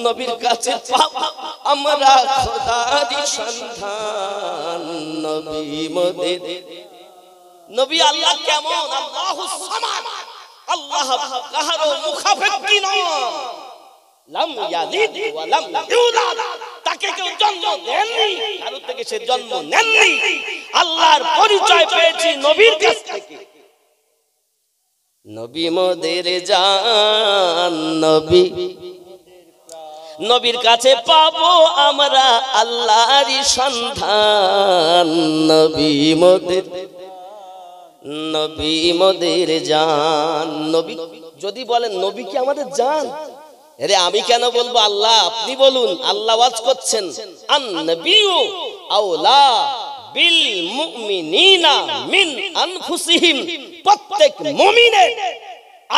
নবীর কাছে পাবো আমরা খোদারি সন্ধান। নবী মোদের নবী আল্লাহ কেমন? আল্লাহুস সামাদ, আল্লাহ কাহারো মুখাপেক্ষী নয়, লাম ইয়ালিদ ওয়া লাম ইউলাদ, তাকে কেউ জন্ম দেননি, কারো থেকে সে জন্ম নেননি। আল্লাহর পরিচয় পেয়েছি নবীর কাছ থেকে। নবী মোদের জান, নবী নবীর কাছে পাবো আমরা আল্লাহরই সন্ধান। নবী মোদের নবী মোদের জান। নবী যদি বলেন নবী কি আমাদের জান, আরে আমি কেন বলবো? আল্লাহ আপনি বলুন। আল্লাহ ওয়াজ করছেন, আন নবিয়্যু আওলা বিল মুমিনিনা মিন আনফুসিহিম, প্রত্যেক মুমিনের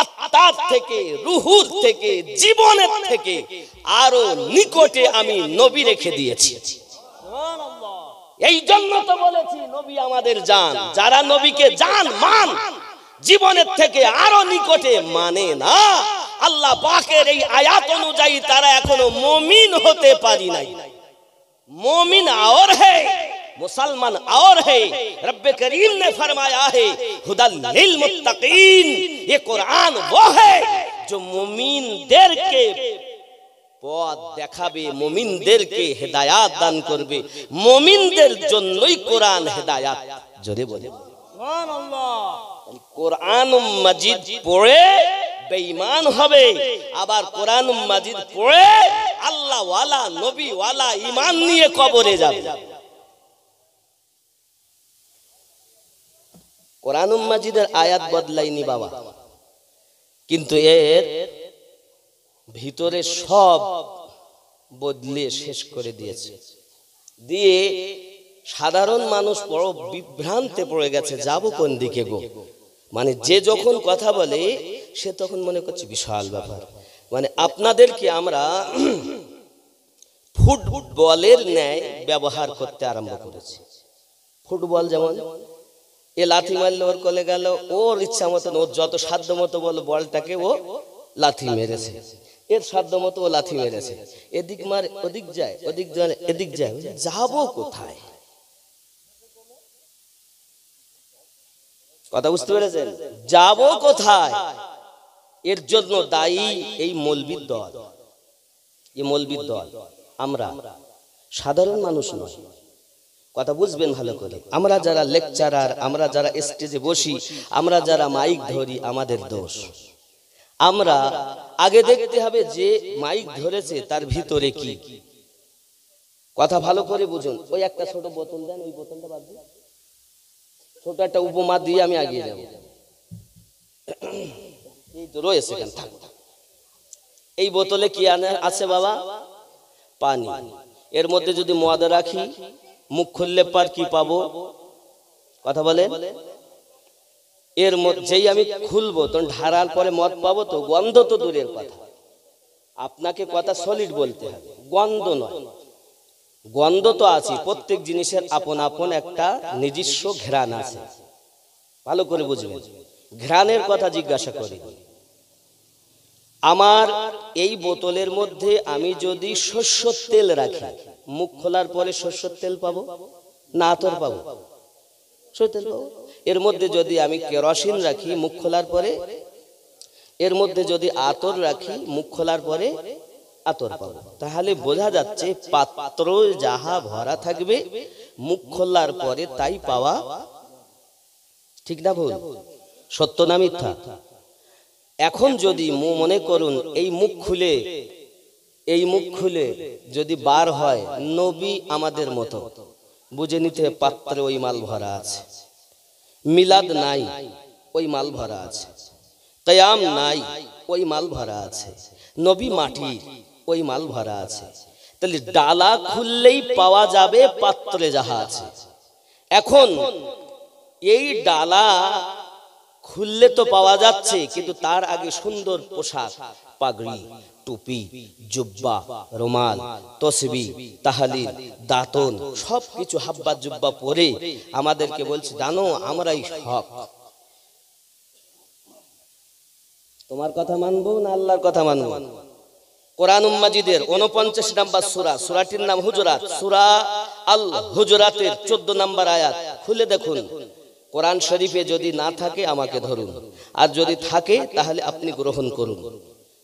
আত্মার থেকে, রূহুর থেকে, জীবনের থেকে আরো নিকটে আমি নবী রেখে দিয়েছি। সুবহানাল্লাহ। এই জন্য তো বলেছি নবী আমাদের জান। যারা নবীকে জান মান, জীবনের থেকে আরো নিকটে মানে না, আল্লাহ পাকের এই আয়াত অনুযায়ী তারা এখনো মুমিন হতে পারি নাই। मुमिन और है, मुसलमान और है। रब्बे करीम ने फरमाया है हुदल लिल मुत्तकीन, ये कुरान वो है जो मुमिनদেরকে পথ দেখাবে, মুমিনদেরকে হেদায়েত দান করবে। মুমিনদের জন্যই কোরআন হেদায়েত। জোরে বলে সুবহানাল্লাহ। কোরআন মাজিদ পড়ে বেঈমান হবে, আবার কোরআন মাজিদ পড়ে আল্লাহ ওয়ালা নবী ওয়ালা ঈমান নিয়ে কবরে যাবে। কোরআন মাজিদের আয়াত বদলায়নি বাবা, কিন্তু এর ভিতরে সব বদলে শেষ করে দিয়েছে। দিয়ে সাধারণ মানুষ বড় বিভ্রান্তে পড়ে গেছে, যাব কোন দিকে গো। মানে যে যখন কথা বলে সে তখন মনে করছে বিশাল ব্যাপার। মানে আপনাদেরকে আমরা ফুটবলের ন্যায় ব্যবহার করতে আরম্ভ করেছি। ফুটবল যেমন এ লাথি মারলে ওর কলে গেল, ওর ইচ্ছা মতন, ওর যত সাধ্য মতো বল বলটাকে ও লাথি মেরেছে, এর সাধ্য মতো ও লাথি মেরেছে। এদিক মারে ওদিক যায়, ওদিক যায় এদিক যায়, যাবো কোথায়? কথা বুঝতে পেরেছেন? যাবো কোথায়? এর জন্য দায়ী এই মৌলবীর দল। এই মৌলবীর দল আমরা, সাধারণ মানুষ নয়। কথা বুঝবেন ভালো করে। আমরা যারা লেকচারার, আমরা যারা স্টেজে বসি, আমরা যারা মাইক ধরি, আমাদের দোষ। আমরা আগে দেখতে হবে যে মাইক ধরেছে তার ভিতরে কি। কথা ভালো করে বুঝুন। ওই একটা ছোট বোতল দেন, ওই বোতলটা বাদ দিন, ছোট একটা উপমা দিয়ে আমি এগিয়ে যাব। এই তো রয়েছে এখানে, থাক। এই বোতলে কি আছে বাবা? পানি। এর মধ্যে যদি মদ রাখি, মুখ খুললে পার কি পাবো? কথা বলে। এর মধ্যেই আমি খুলবো তখন ঢারার পরে মদ পাবো তো? গন্ধ তো দূরের কথা, আপনাকে কথা সলিড বলতে হবে, গন্ধ নয়। গন্ধ তো আছে, প্রত্যেক জিনিসের আপন আপন একটা নিজস্ব ঘ্রাণ আছে। ভালো করে বুঝবেন। ঘ্রাণের কথা জিজ্ঞাসা করি। আমার এই বোতলের মধ্যে আমি যদি সরষের তেল রাখি, মুখ খোলার পরে সরষের তেল পাবো না আতর পাবো? সরষের তেল পাবো। এর মধ্যে যদি আমি কেরোসিন রাখি, মুখ খোলার পরে, এর মধ্যে যদি আতর রাখি, মুখ খোলার পরে আতর পাবো। তাহলে বোঝা যাচ্ছে পাত্র যাহা ভরা থাকবে, মুখ খোলার পরে তাই পাওয়া। ঠিক না ভুল? সত্য না মিথ্যা? এখন যদি মনে করুন এই মুখ খুলে যদি বার হয় নবী আমাদের মতো, বুঝে নিতে পাত্রে ওই মাল ভরা আছে। মিলাদ নাই, ওই মাল ভরা আছে। কিয়াম নাই, ওই মাল ভরা আছে। নবী মাটির, ওই মাল ভরা আছে। তাহলে ডালা খুললেই পাওয়া যাবে পাত্রে যাহা আছে। এখন এই ডালা খুললে তো পাওয়া যাচ্ছে, কিন্তু তার আগে সুন্দর পোশাক, পাগড়ি, টুপি, জুব্বা, রুমাল, তসবিহ, তাহলিল, দাতন, সবকিছু হাব্বা জুব্বা পরে আমাদেরকে বলছে জানো আমরাই হক। তো তোমার কথা মানবো না আল্লাহর কথা মানবো? কোরআন মাজিদের 49 নম্বর সূরা, সূরাটির নাম হুজুরাত, সূরা আল হুজুরাতের 14 নম্বর আয়াত খুলে দেখুন। কোরআন শরীফে যদি না থাকে আমাকে ধরুন, আর যদি থাকে তাহলে আপনি গ্রহণ করুন।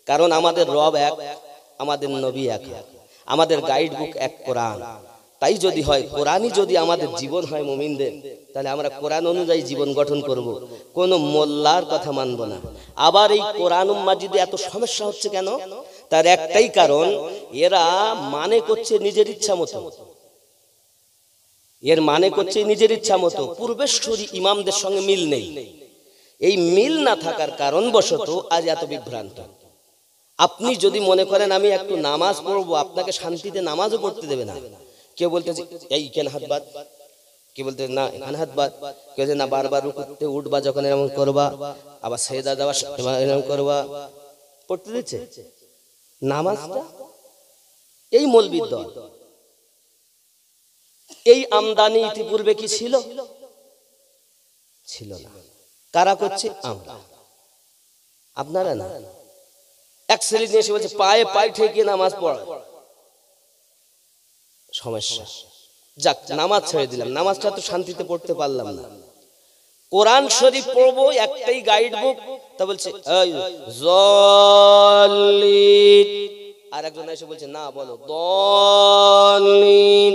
কারণ আমাদের রব এক, আমাদের নবী এক, আমাদের গাইড বুক এক কোরআন। তাই যদি হয় কোরআনই যদি আমাদের জীবন হয় মুমিনদের, তাহলে আমরা কোরআন অনুযায়ী জীবন গঠন করব, কোনো মোল্লার কথা মানব না। আবার এই কোরআন মাজিদে এত সমস্যা হচ্ছে কেন? তার একটাই কারণ, এরা মানে করছে নিজের ইচ্ছা মতো। এর মানে করছে নিজের ইচ্ছা মতো, পূর্বেশ্বরী ইমামদের সঙ্গে মিল নেই। এই মিল না থাকার কারণ বশত আজ এত বিভ্রান্ত। আপনি যদি মনে করেন আমি একটু নামাজ পড়বো, আপনাকে শান্তিতে নামাজও পড়তে দেবে না। কেউ বলতেছে এই কেন হাত বাদ, কি বলতে না এখানে হাত বাদ, কেউ না বারবার রুকুতে উঠবা যখন এরকম করবা, আবার সেজদা দেওয়া এরকম করবা, পড়তে দিচ্ছে নামাজটা। এই মৌলবীর দল, এই আমদানি ইতিপূর্বে কি ছিল? ছিল না। কারা করছে? আমরা, আপনারা না। এক শ্রেণী নিয়ে এসে বলছে পায়ে পায়ে ঠেকিয়ে নামাজ পড়া সমস্যা। যাক, নামাজ ছেড়ে দিলাম, নামাজটা তো শান্তিতে পড়তে পারলাম না। কোরআন শরীফ পড়বো, একটাই গাইড বুক, তা বলছে আর একজন এসে বলছে না বলো দলিন,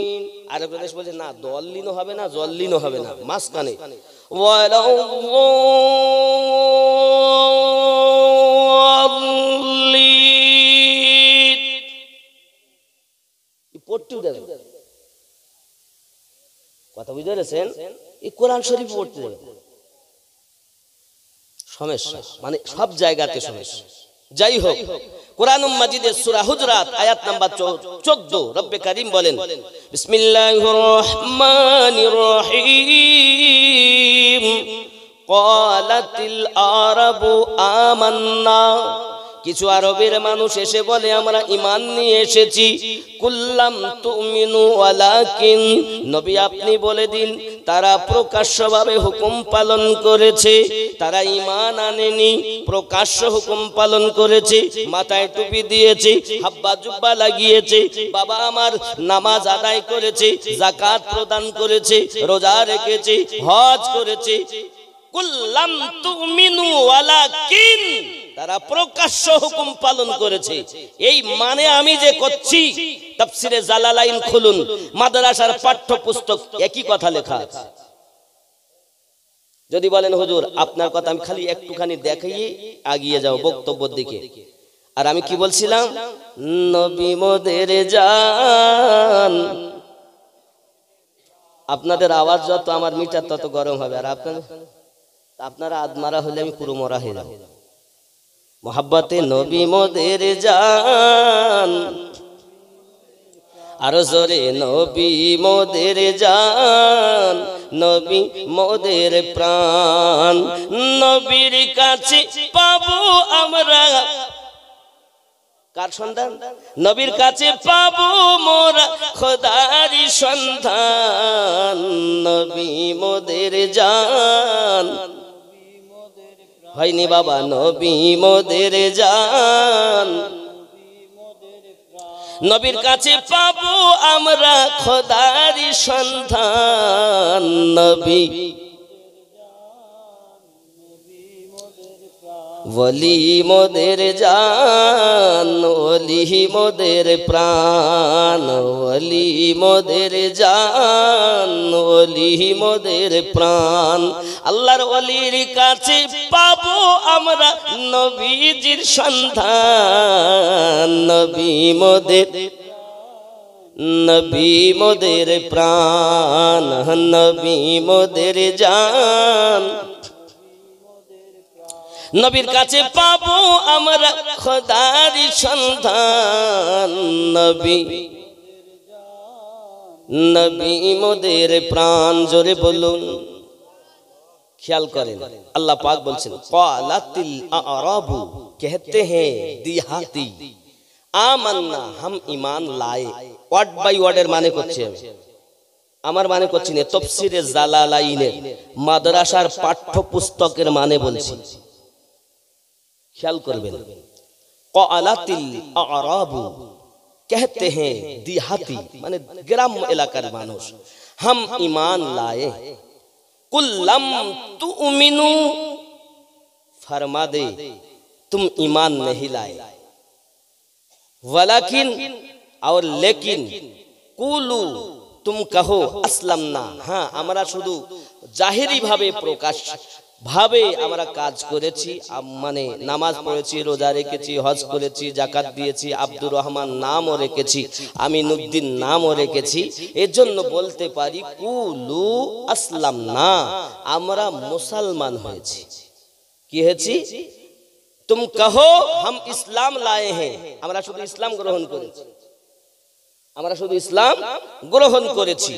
আর একজন এসে বলছে না দলিনও হবে না জল্লিনও হবে না, মাঝখানে পড়তেও দেবে। কথা বুঝতে পেরেছেন? এই কোরআন শরীফ পড়তে দেবে সমস্যা, মানে সব জায়গাতে সমস্যা। যাই হোক, কোরআন মাজিদের সূরা হুজরাত আয়াত নাম্বার 14 রব্বে কারীম বলেন বিসমিল্লাহির রহমানির রহিম ক্বালাতিল আরাবু আমান্না। কিছু আরবের মানুষ এসে বলে আমরা ঈমান নিয়ে এসেছি। কুল্লাম তুমিনু ওয়ালাকিন, নবী আপনি বলে দিন তারা প্রকাশ্যভাবে হুকুম পালন করেছে, তারা ঈমান আনেনি, প্রকাশ্য হুকুম পালন করেছে, মাথায় টুপি দিয়েছে, হাব্বা জুব্বা লাগিয়েছে, বাবা আমার নামাজ আদায় করেছে, যাকাত প্রদান করেছে, রোজা রেখেছে, হজ করেছে। কুল্লাম তুমিনু ওয়ালাকিন, তারা প্রকাশ্য হুকুম পালন করেছে। এই মানে আমি যে করছি, তাফসিরে জালালাইন খুলুন, মাদ্রাসার পাঠ্যপুস্তক একই কথা লেখা আছে। যদি বলেন হুজুর আপনার কথা আমি খালি একটুখানি দেখিয়ে আগিয়ে যাও বক্তব্যের দিকে, আর আমি কি বলছিলাম, নবী মোদের জান। আপনাদের আওয়াজ যত আমার মিটার তত গরম হবে, আর আপনারা আদমারা হলে আমি পুরো মরা হয়ে যাব। মোহাব্বতে নবী মোদের জান, আরো জোরে নবী মোদের জান, নবী মোদের প্রাণ। নবীর কাছে পাবো আমরা কার সন্ধান? নবীর কাছে পাবো মোরা খোদারি সন্ধান। নবী মোদের জান, হয়নি বাবা, নবী মোদের জান, নবীর কাছে পাবো আমরা খোদারি সন্ধান। নবী ওলি মোদের জান, ওলি মোদের প্রাণ, ওলি মোদের জান, ওলি মোদের প্রাণ। আল্লাহর ওলির কাছে পাবো আমরা নবীজির সন্ধান। নবী মোদের, নবী মোদের প্রাণ, নবী মোদের জান, নবীর কাছে পাবো আমরা খোদারি সন্ধান। নবী, নবী মোদের প্রাণ, জোরে বলুন। খেয়াল করেন আল্লাহ পাক বলছেন ক্বালাতিল আরাবু, कहते हैं দিহাতি, আমান্না হাম ঈমান লায়ে। ওয়ার্ড বাই ওয়ার্ডের মানে করছি আমি, আমার মানে করছি না, তাফসিরে জালালাইনের মাদ্রাসার পাঠ্যপুস্তকের মানে বলছি। ख्याल करबेन क़ालातिल अअराबु कहते हैं देहाती माने ग्राम इलाकार मानुष हम ईमान लाए कुल लम तुमिनु फरमा दे तुम ईमान नहीं लाए वलाकिन और लेकिन कुलू तुम कहो असलमना हाँ আমরা শুধু জাহিরি ভাবে প্রকাশ ভাবে আমরা কাজ করেছি মানে নামাজ পড়েছি রোজা রেখেছি হজ করেছি যাকাত দিয়েছি আব্দুর রহমান নামও রেখেছি আমিনুদ্দিন নামও রেখেছি এজন্য বলতে পারি কুলু আসলামনা আমরা মুসলমান হয়েছি কি হয়েছি तुम कहो हम इस्लाम लाए हैं আমরা শুধু ইসলাম গ্রহণ করেছি আমরা শুধু ইসলাম গ্রহণ করেছি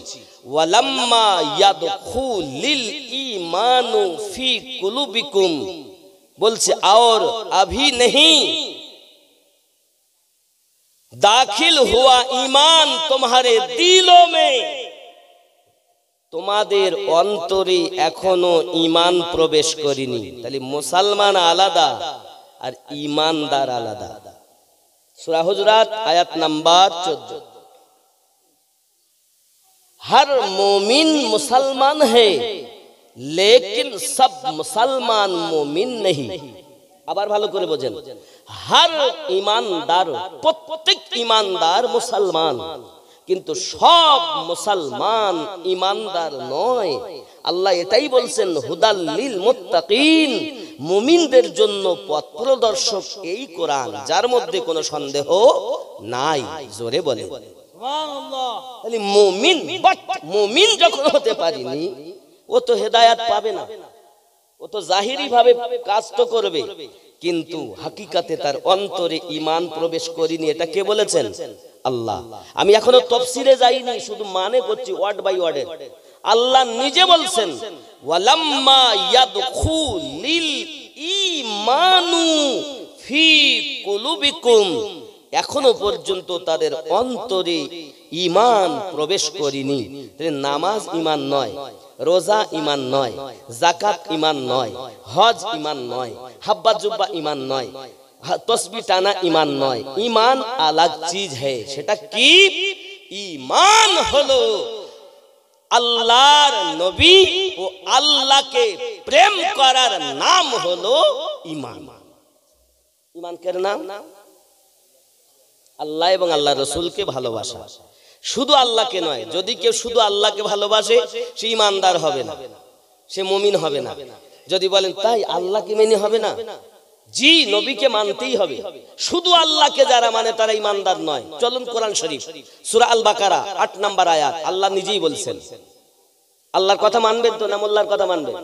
ওয়ালাম্মা ইয়াদখুলিল ঈমানু ফি কুলুবিকুম বলছে और अभी नहीं दाखिल हुआ ईमान तुम्हारे दिलों में তোমাদের অন্তরে এখনো ঈমান প্রবেশ করেনি তাহলে মুসলমান আলাদা আর ঈমানদার আলাদা সূরা হুজরাত আয়াত নাম্বার 14 हर मोमिन मुसलमान है लेकिन सब मुसलमान मोमिन नहीं আবার ভালো করে বোঝেন हर ईमानदार প্রত্যেক ईमानदार মুসলমান কিন্তু সব মুসলমান ईमानदार নয় আল্লাহ এটাই বলছেন হুদাল লিল মুত্তাকিন মুমিনদের জন্য পথ প্রদর্শক এই কোরআন যার মধ্যে কোনো সন্দেহ নাই জোরে বলে সুবহানাল্লাহ তাহলে মুমিন যখন হতে পারিনি ও তো হেদায়েত পাবে না ও তো জাহিরি ভাবে কাজ তো করবে কিন্তু হাকিকাতে তার অন্তরে ঈমান প্রবেশ করেনি এটা কে বলেছেন আল্লাহ আমি এখনো তাফসীরে যাইনি শুধু মানে করছি ওয়ার্ড বাই ওয়ার্ড আল্লাহ নিজে বলছেন ওয়ালাম্মা ইয়াদখুলিল ঈমানু ফি কুলুবিকুম এখনো পর্যন্ত তাদের অন্তরে ঈমান প্রবেশ করেনি নামাজ ঈমান নয় রোজা ঈমান নয় যাকাত ঈমান নয় হজ ঈমান নয় হাব্বা জুব্বা ঈমান নয় তসবিহ টানা ঈমান নয় ঈমান আলাদা চीज है সেটা কি ঈমান হলো আল্লাহর নবী ও আল্লাহকে প্রেম করার নাম হলো ঈমান ঈমান এর নাম আল্লাহ এবং আল্লাহর রাসূলকে ভালোবাসা শুধু আল্লাহকে নয় যদি কেউ শুধু আল্লাহকে ভালোবাসে সে ঈমানদার হবে না সে মুমিন হবে না যদি বলেন তাই আল্লাহকে মেনে হবে না জি নবীকে মানতেই হবে শুধু আল্লাহকে যারা মানে তারা ঈমানদার নয় চলুন কোরআন শরীফ সূরা আল বাকারা 8 নম্বর আয়াত আল্লাহ নিজেই বলছেন আল্লাহর কথা মানবেন তো না মোল্লার কথা মানবেন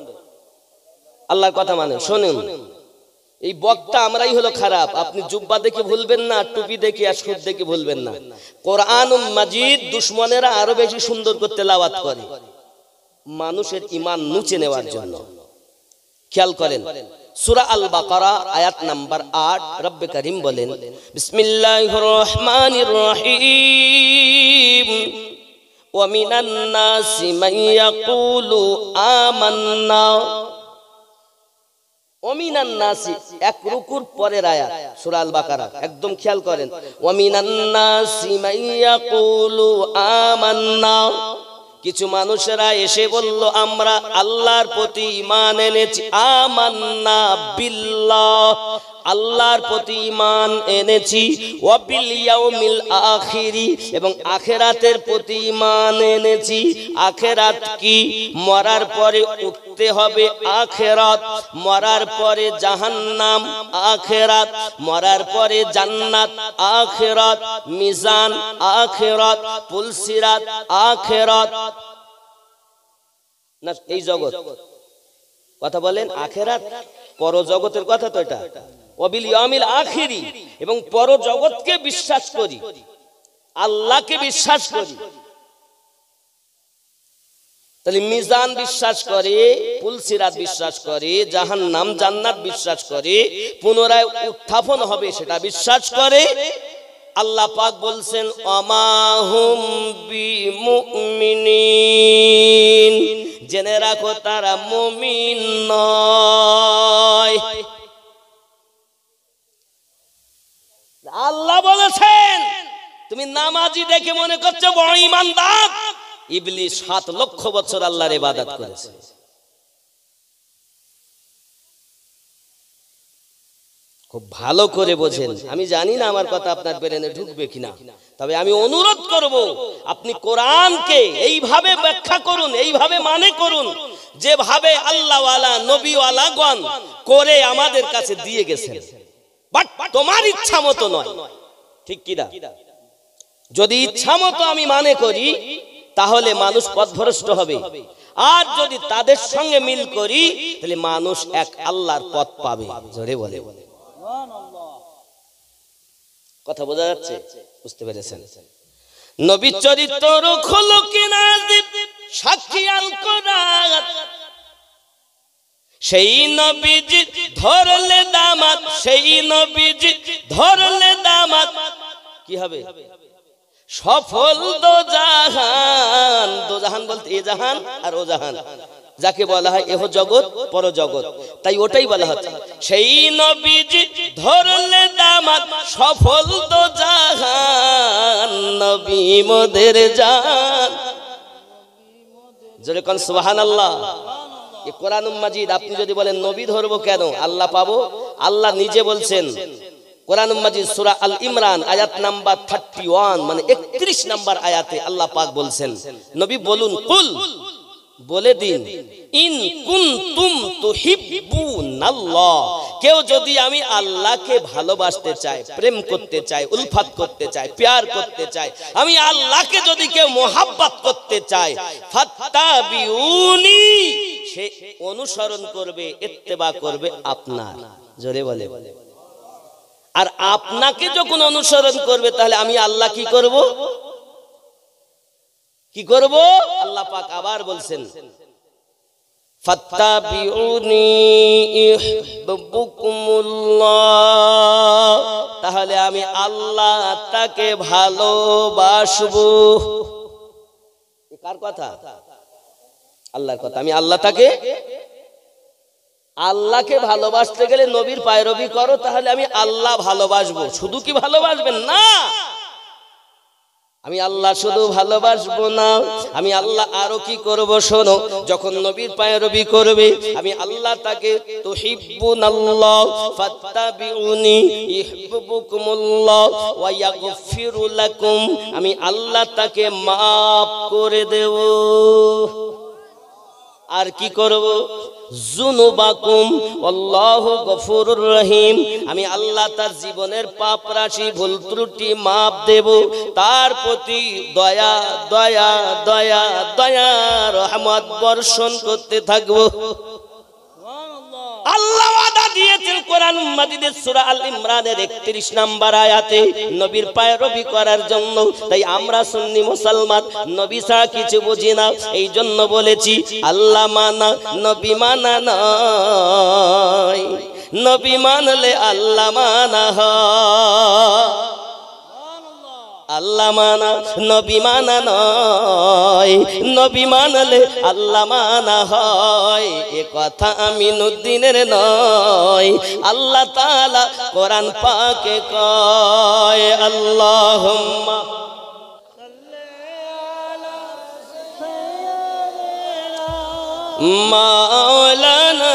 আল্লাহর কথা মানেন শুনুন এই বক্তা আমরাই হলো খারাপ আপনি জুব্বা দেখে ভুলবেন না টুপি দেখে আর সুদ দেখে ভুলবেন না কোরআনুল মাজিদ দুশমনেরা আরো বেশি সুন্দর করতে তেলাওয়াত করে মানুষের ঈমান নুচে নেওয়ার জন্য খেয়াল করেন সূরা আল বাকারা আয়াত নাম্বার 8 রব্বে করিম বলেন বিসমিল্লাহির রহমানির রহিম ওয়া মিনান নাসি মান ইয়াকুলু আমান্না ওমিনান নাসি এক রুকুর পরের আয়াত সূরা আল বাকারা একদম খেয়াল করেন ওমিনান নাসি মান ইয়াকুলু আমান্না কিছু মানুষেরা এসে বলল আমরা আল্লাহর প্রতি ঈমান এনেছি আমান্না বিল্লাহ আল্লাহর প্রতি ঈমান এনেছি ওয়া বিল ইয়াউমিল আখিরি এবং আখিরাতের প্রতি ঈমান এনেছি আখিরাত কি মরার পরে উঠতে হবে আখিরাত মরার পরে জাহান্নাম আখিরাত মরার পরে জান্নাত আখিরাত মিজান আখিরাত পুলসিরাত আখিরাত না এই জগৎ কথা বলেন আখিরাত পরজগতের কথা তো এটা ওয়াবিল ইয়াউমিল আখিরি এবং পরজগৎকে বিশ্বাস করি আল্লাহকে বিশ্বাস করি তাহলে মিজান বিশ্বাস করে পুলসিরাত বিশ্বাস করে জাহান্নাম জান্নাত বিশ্বাস করে পুনরায় উত্থাপন হবে সেটা বিশ্বাস করে আল্লাহ পাক বলছেন আমাহুম বিমুমিনিন জেনে রাখো তারা মুমিন নয় আল্লাহ বলেছেন তুমি নামাজি দেখে মনে করছো বড় ঈমানদার, ইবলিস 7 লক্ষ বছর আল্লাহর ইবাদত করেছে। খুব ভালো করে বোঝেন, আমি জানি না আমার কথা আপনার ব্রেনে ঢুকবে কিনা, তবে আমি অনুরোধ করব আপনি কোরআনকে এইভাবে ব্যাখ্যা করুন, এইভাবে মানে করুন যেভাবে আল্লাহওয়ালা নবীওয়ালাগণ করে আমাদের কাছে দিয়ে গেছেন, বাট তোমার ইচ্ছা মতো নয়। ঠিক কি না? যদি ইচ্ছা মতো আমি মানে করি তাহলে মানুষ পথভ্রষ্ট হবে, আর যদি তাদের সঙ্গে মিল করি তাহলে মানুষ এক আল্লাহর পথ পাবে। জোরে বলে কথা বোঝা যাচ্ছে? বুঝতে পেরেছেন? নবী চরিত্র খোলকে নাজিব সাক্ষী আল কোরআন, সেই নবীজি ধরলে দামাত, সেই নবীজি ধরলে দামাত কি হবে? সফল দোজাহান। দোজাহান বলতে এ জাহান আর ও জাহান, যাকে বলা হয় এহ জগৎ পর জগৎ, তাই ওটাই বলা হচ্ছে সেই নবীজি ধরলে দামাত সফল দোজাহান, নবী মোদের জান। জোরে কোন সুবহানাল্লাহ। এই কোরআনুল মাজিদ আপনি যদি বলেন নবী ধরবো কেন, আল্লাহ পাবো, আল্লাহ নিজে বলছেন কোরআনুল মাজিদ সূরা আল ইমরান আয়াত নাম্বার 31 মানে 31 নাম্বার আয়াতে আল্লাহ পাক বলছেন নবী বলুন, কুল বলে দিন, ইন কুনতুম তুহিব্বুনাল্লাহ, কেউ যদি আমি আল্লাহকে ভালোবাসতে চায়, প্রেম করতে চায়, উলফাত করতে চায়, প্যার করতে চায়, আমি আল্লাহকে যদি কেউ মোহাব্বত করতে চায়, ফাত্তাবিউনি, সে অনুসরণ করবে, ইত্তেবা করবে আপনার। জোরে বলে। আর আপনাকে যখন অনুসরণ করবে তাহলে আমি আল্লাহ কি করব? কি করব? আল্লাহ পাক আবার বলছেন ফাত্তাবিউনি ইউহিব্বুকুমুল্লাহ, তাহলে আমি আল্লাহ তাকে ভালোবাসবো। কার কথা? আল্লাহর কথা। আমি আল্লাহ তাকে, আল্লাহকে ভালোবাসতে গেলে নবীর পায়রবি করো, তাহলে আমি আল্লাহ ভালোবাসবো। শুধু কি ভালোবাসবেন না, আমি আল্লাহ শুধু ভালোবাসবো না, আমি আল্লাহ আরো কি করব শোনো, যখন নবীর পায়রবি করবে আমি আল্লাহ তাকে তুহিব্বুনাল্লাহ ফাত্তাবিউনি ইউহিব্বুকুমুল্লাহ ওয়া ইয়াগফিরু লাকুম, আমি আল্লাহ তাকে maaf করে দেব। আর কি করব? যুনুবাকুম আল্লাহু গফুরুর রহিম, আমি আল্লাহ তার জীবনের পাপ রাশি ভুল ত্রুটি maaf দেব, তার প্রতি দয়া দয়া দয়া দয়া রহমত বর্ষণ করতে থাকব। আল্লাহ ওয়াদা দিয়েছেন কোরআন মাজিদের সূরা আল ইমরানের 31 নাম্বার আয়াতে নবীর পায়রবি করার জন্য। তাই আমরা সুন্নি মুসলমান নবী ছাড়া কিছু বুঝি না, এই জন্য বলেছি আল্লাহ মানা নবী মানা নয়, নবী মানলে আল্লাহ মানা হয়। আল্লাহ মানা নবী মানা নয়, নবী মানলে আল্লাহ মানা হয়, এ কথা আমিনুদ্দিনের নয়, আল্লাহ তাআলা কোরআন পাকে কয় আল্লাহুম্মা মাওলানা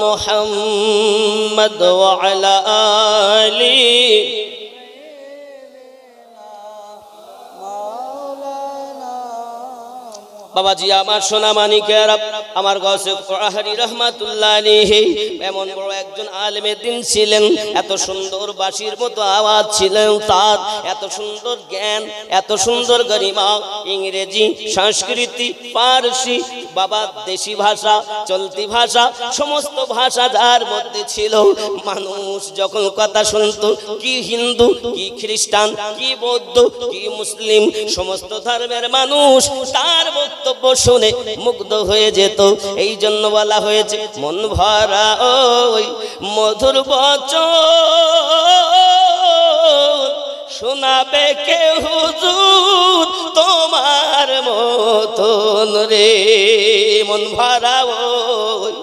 মুহাম্মদ ওয়া আলা আলি। বাবাজি আমার সোনা মানিকেরা, আমার গৌসে কোরআনি রহমাতুল্লাহ আলাইহি এমন বড় একজন আলেমে দ্বীন ছিলেন, এত সুন্দর বাঁশির মতো আওয়াজ ছিলেন তার, এত সুন্দর জ্ঞান, এত সুন্দর গরিমা, ইংরেজি, সংস্কৃতি, ফারসি, বাবা দেশি ভাষা, চলতি ভাষা, সমস্ত ভাষা যার মধ্যে ছিল। মানুষ যখন কথা শুনতো, কি হিন্দু, কি খ্রিস্টান, কি বৌদ্ধ, কি মুসলিম, সমস্ত ধর্মের মানুষ তার বক্তব্য শুনে মুগ্ধ হয়ে যেত। এই জন্য বলা হয়েছে মন ভরা ওই মধুর বচন শোনাবে কে হুজুর তোমার মতন রে, মন ভরা ওই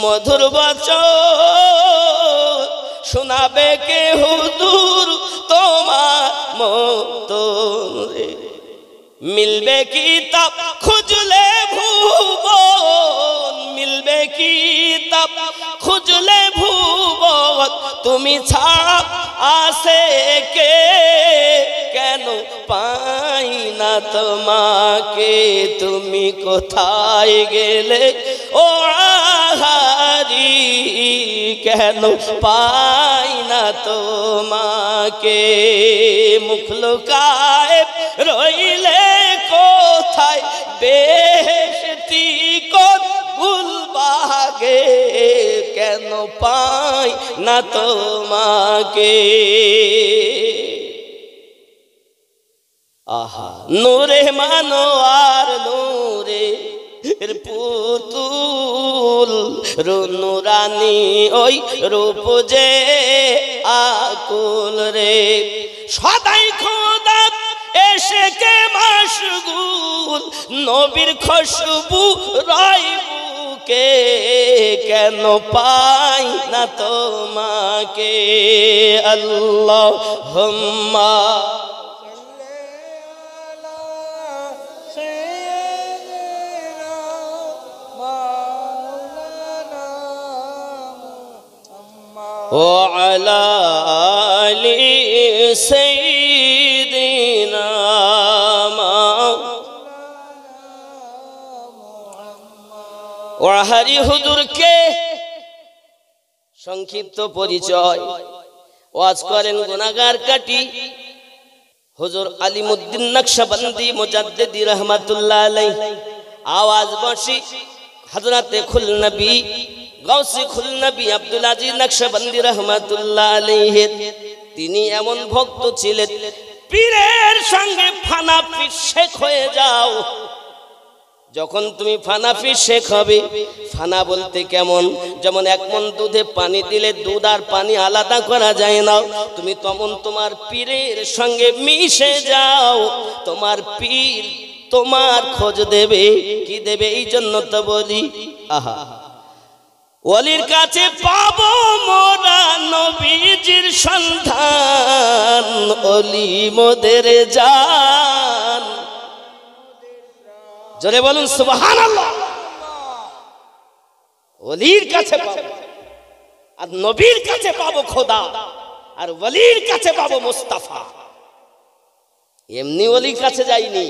মধুর বচন শোনাবে কে হুজুর মিলবে কিতাব খুঁজলে ভুবন, মিলবে কিতাব খুঁজলে ভুবন, তুমি ছাড়া আসে কে, কেন পাই না তোমাকে, তুমি কোথায় গেলে ও আহারি, কেন পাই না তোমাকে, মুখ লুকায়ে রইলে কোথায় বেহেশতি কোন গুলবাগে, কেন পাই না তোমাকে। আহা নূরে মানো আর নূরে পুতুল, নুরানি ওই রূপ যে আকুল রে, সদাই খোদা এশেকে মাশগুল, নবীর খুশবু রয় বুকে, কেন পাই না তোমাকে। আল্লাহুম্মা وعلى آل سيدنا ওয়াহারি হুজুরকে সংক্ষিপ্ত পরিচয়। ওয়াজ করেন গুনাহগার কাটি হুজুর আলিমউদ্দিন নকশবন্দি মুজাদ্দিদি রহমাতুল্লাহ আলাইহি। আওয়াজ বসি হযরতে খুল নবী গাউসে খুল নবী আব্দুল আজিজ নকশবন্দি রহমাতুল্লাহ আলাইহি। তিনি এমন ভক্ত ছিলেন, পীরের সঙ্গে ফানাফি শেখ হয়ে যাও। যখন তুমি ফানাফি শেখ হবে, ফানা বলতে কেমন, যেমন এক মন দুধে পানি দিলে দুধ আর পানি আলাদা করা যায় না, তুমি তখন তোমার পীরের সঙ্গে মিশে যাও। তোমার পীর তোমার খোঁজ দেবে, কি দেবে, এই জন্য তো বলি আহা ওলির কাছে পাবো মোরা নবীজির সন্ধান, ওলি মোদের জান। জোরে বলুন সুবহানাল্লাহ। ওলির কাছে পাবো আর নবীর কাছে পাবো খোদা, আর ওলির কাছে পাবো মুস্তাফা। এমনি ওলির কাছে যাইনি।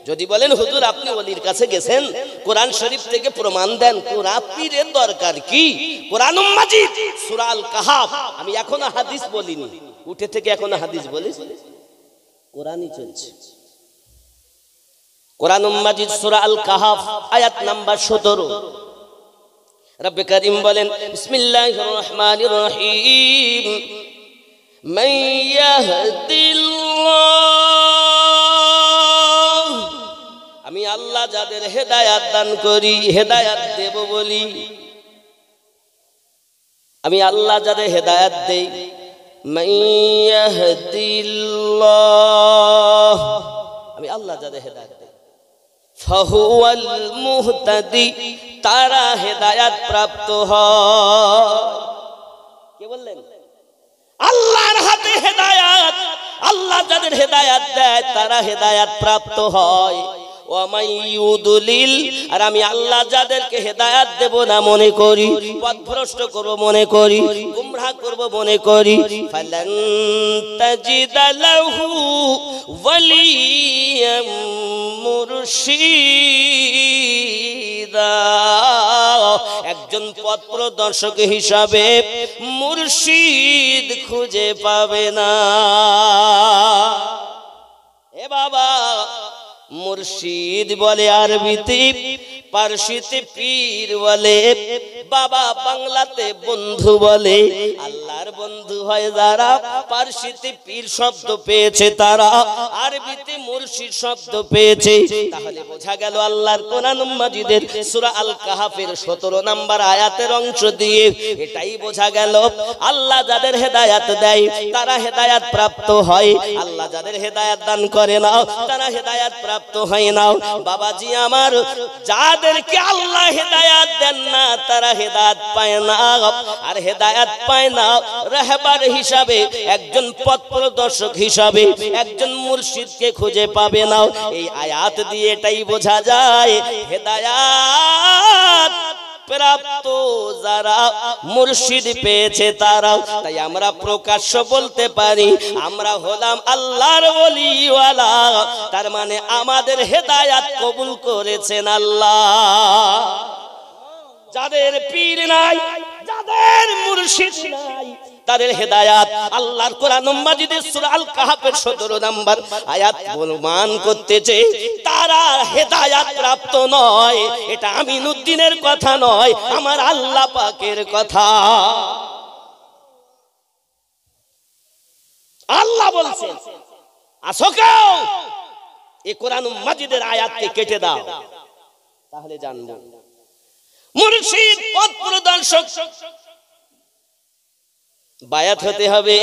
যদি বলেন হুজুর আপনি ওলির কাছে গেছেন, কোরআন শরীফ থেকে প্রমাণ দেন। কোরআন পীরের দরকার কি? কোরআন মাজিদ সূরা আল কাহাফ। আমি এখনো হাদিস বলিনি, উঠে থেকে এখনো হাদিস বলি, কোরআনই চলছে। কোরআন মাজিদ সূরা আল কাহাফ আয়াত নাম্বার 17। রব্বে কারীম বলেন বিসমিল্লাহির রহমানির রহিম, মান ইয়াহদিল্লাহ, আমি আল্লাহ যাদের হেদায়েত দান করি, হেদায়েত দেব বলি, আমি আল্লাহ যাদের হেদায়েত দেই। মান ইয়াহদিল্লাহ, আমি আল্লাহ যাদের হেদায়েত দেই, ফাহুয়াল মুহতাদি, তারা হেদায়েত প্রাপ্ত হয়। কে বললেন? আল্লাহর হাতে হেদায়েত। আল্লাহ যাদের হেদায়েত দেয় তারা হেদায়েত প্রাপ্ত হয়। ওয়া মাইয়ুদলিল, আর আমি আল্লাহ যাদেরকে হেদায়েত দেব না মনে করি, পথভ্রষ্ট করব মনে করি, গুমরাহ করব মনে করি, ফালান তাজিদা লাহু ওয়ালিয়াম মুরশিদা, একজন পথ প্রদর্শক হিসাবে মুর্শিদ খুঁজে পাবে না। এ বাবা, মুর্শিদ বলে আরবিতে, পারসিতে পীর বলে, বাবা বাংলাতে বন্ধু বলে। আল্লাহর বন্ধু হয় যারা, পারসিতে পীর শব্দ পেয়েছে তারা, আরবিতে মুর্শিদ শব্দ পেয়েছে। তাহলে বোঝা গেল আল্লাহর কোরআন মাজিদের সূরা আল কাহাফের 17 নম্বর আয়াতের অংশ দিয়ে এটাই বোঝা গেল, আল্লাহ যাদের হেদায়েত দেয় তারা হেদায়েত প্রাপ্ত হয়, আল্লাহ যাদের হেদায়েত দান করে না তারা হেদায়েত প্রাপ্ত হয় না। বাবাজি আমার, যাদেরকে আল্লাহ হেদায়েত দেন না তারা হেদায়েত পায় না, আর হেদায়েত পায় না রাহবার হিসাবে একজন পথ প্রদর্শক হিসাবে একজন মুর্শিদকে খুঁজে পাবে না। এই আয়াত দিয়ে এটাই বোঝা যায় হেদায়াত প্রাপ্ত যারা মুর্শিদ পেয়েছে তারা। তাই আমরা প্রকাশ্য বলতে পারি আমরা হলাম আল্লাহর ওলিওয়ালা, তার মানে আমাদের হেদায়াত কবুল করেছেন আল্লাহ। যাদের পীর নাই, যাদের মুর্শিদ নাই, তাদের হেদায়াত আল্লাহর কোরআন মাজিদের সূরা আল কাহাফের 17 নম্বর আয়াত প্রমাণ করতেছে তারা হেদায়াত প্রাপ্ত নয়। এটা আমিনউদ্দিনের কথা নয়, আমার আল্লাহ পাকের কথা। আল্লাহ বলছেন আসো কেউ এই কোরআন মাজিদের আয়াতকে কেটে দাও, তাহলে জানবো মুর্শিদ পথ প্রদর্শক বায়াত হতে হবে।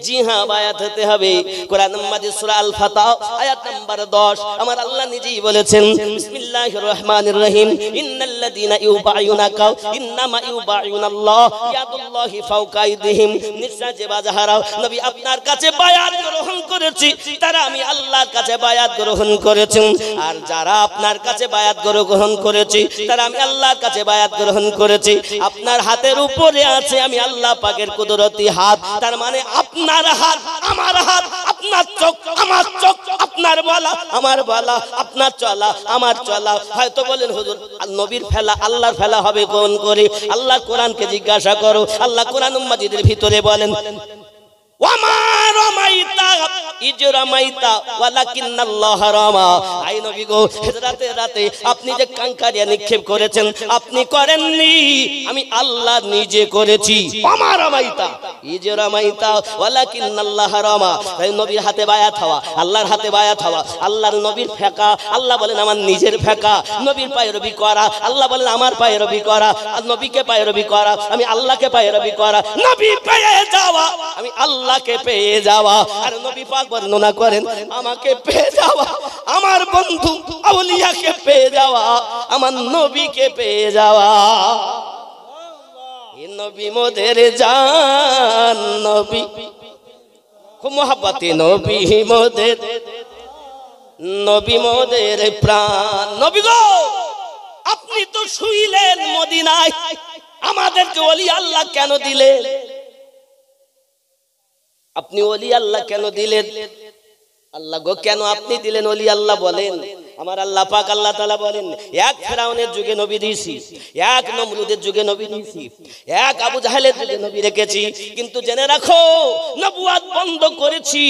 জি হ্যাঁ, বায়াত হতে হবে। কোরআন মাজিদ সূরা আল ফাতহ আয়াত নাম্বার 10 আমার আল্লাহ নিজেই বলেছেন বিসমিল্লাহির রহমানির রহিম ইন্নাল্লাযীনা ইউবায়ুনাকা ইন্নামা ইউবায়ুনাল্লাহ ইয়াদুল্লাহি ফাওকা আইদিহিম। নিশ্চয় যে বাজাহারা নবী আপনার কাছে বায়াত গ্রহণ করেছি তারা আমি আল্লাহর কাছে বায়াত গ্রহণ করেছি, আর যারা আপনার কাছে বায়াত গ্রহণ করেছি তারা আমি আল্লাহর কাছে বায়াত গ্রহণ করেছি। আপনার হাতের উপরে আছে আমি আল্লাহ পাকের কুদরত হাত, তার মানে আপনার হাত আমার হাত, আপনার চোখ আমার চোখ, আপনার বলা আমার বলা, আপনার চলা আমার চলা। হয়তো বলেন হুজুর নবীর ফেলা আল্লাহর ফেলা হবে কোন করে? আল্লাহ কোরআনকে জিজ্ঞাসা করো। আল্লাহ কোরআন মাজিদের ভিতরে বলেন ওয়ামা রামাইতা ইজ রামাইতা ওয়ালাকিন্নাল্লাহ রামা। আই নবী গো, রাতে আপনি যে কাঙ্কারিয়া নিক্ষেপ করেছেন আপনি করেননি, আমি আল্লাহ নিজে করেছি। ওয়ামা রামাইতা ইজ রামাইতা ওয়ালাকিন্নাল্লাহ রামা। তাই নবীর হাতে বায়াত হওয়া, আল্লাহর হাতে বায়াত হওয়া, আল্লাহর নবীর ফেকা, আল্লাহ বলেন আমার নিজের ফেকা। নবীর পায়রবি করা, আল্লাহ বলেন আমার পায়রবি করা। আর নবীকে পায়রবি করা, আমি আল্লাহকে পায়রবি করা। নবী পেয়ে যাওয়া, আমি আল্লাহকে পেয়ে যাওয়া। আর নবী পাক বর্ণনা করেন আমাকে পেয়ে যাওয়া, আমার বন্ধু আউলিয়াকে পেয়ে যাওয়া, আমার নবীকে পেয়ে যাওয়া। এই নবী মোদের জান, নবী খুব মহব্বতে, নবী মোদের, নবী মোদের প্রাণ। নবী গো আপনি তো শুইলেন মদিনায়, আমাদেরকে ওলি আল্লাহ কেন দিলেন? আপনি ওলি আল্লাহ কেন দিলেন? আল্লাহ গো কেন আপনি দিলেন ওলি আল্লাহ বলেন? আমার আল্লাহ পাক আল্লাহ তাআলা বলেন এক ফেরাউনের যুগে নবী দিয়েছি, এক নমরুদের যুগে নবী দিয়েছি, এক আবু জাহেলের যুগে নবী রেখেছি, কিন্তু জেনে রাখো নবুয়ত বন্ধ করেছি।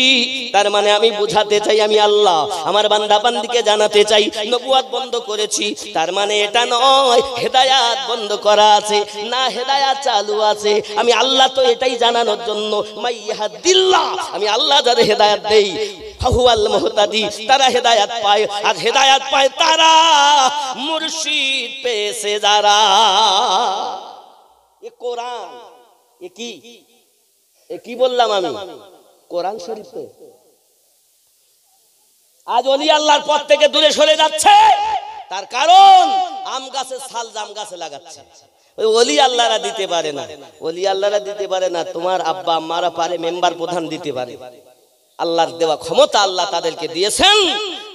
তার মানে আমি বুঝাতে চাই আমি আল্লাহ আমার বান্দা বান্দিকে জানাতে চাই নবুয়ত বন্ধ করেছি। তার মানে এটা নয় হেদায়াত বন্ধ করা আছে, না হেদায়াত চালু আছে। আমি আল্লাহ তো এটাই জানানোর জন্য মাইয়াহাদিল্লাহ, আমি আল্লাহ যাদের হেদায়াত দেই ফাহুয়াল মুহতাদি, তারা হেদায়াত পায়। আর হেদায়াত পায় তারা মুর্শিদ পেয়েছে যারা। এ কোরআন, এ কি বললাম আমি? কোরআন শরীফ। আজ ওলি আল্লাহর পথ থেকে দূরে সরে যাচ্ছে, তার কারণ আম গাছের ছাল জাম গাছে লাগাচ্ছে। ওই ওলি আল্লাহরা দিতে পারে না, ওলি আল্লাহরা দিতে পারে না, তোমার আব্বা আম্মারা পারে, মেম্বার প্রধান দিতে পারে। আল্লাহর দেওয়া ক্ষমতা আল্লাহ তাদেরকে দিয়েছেন,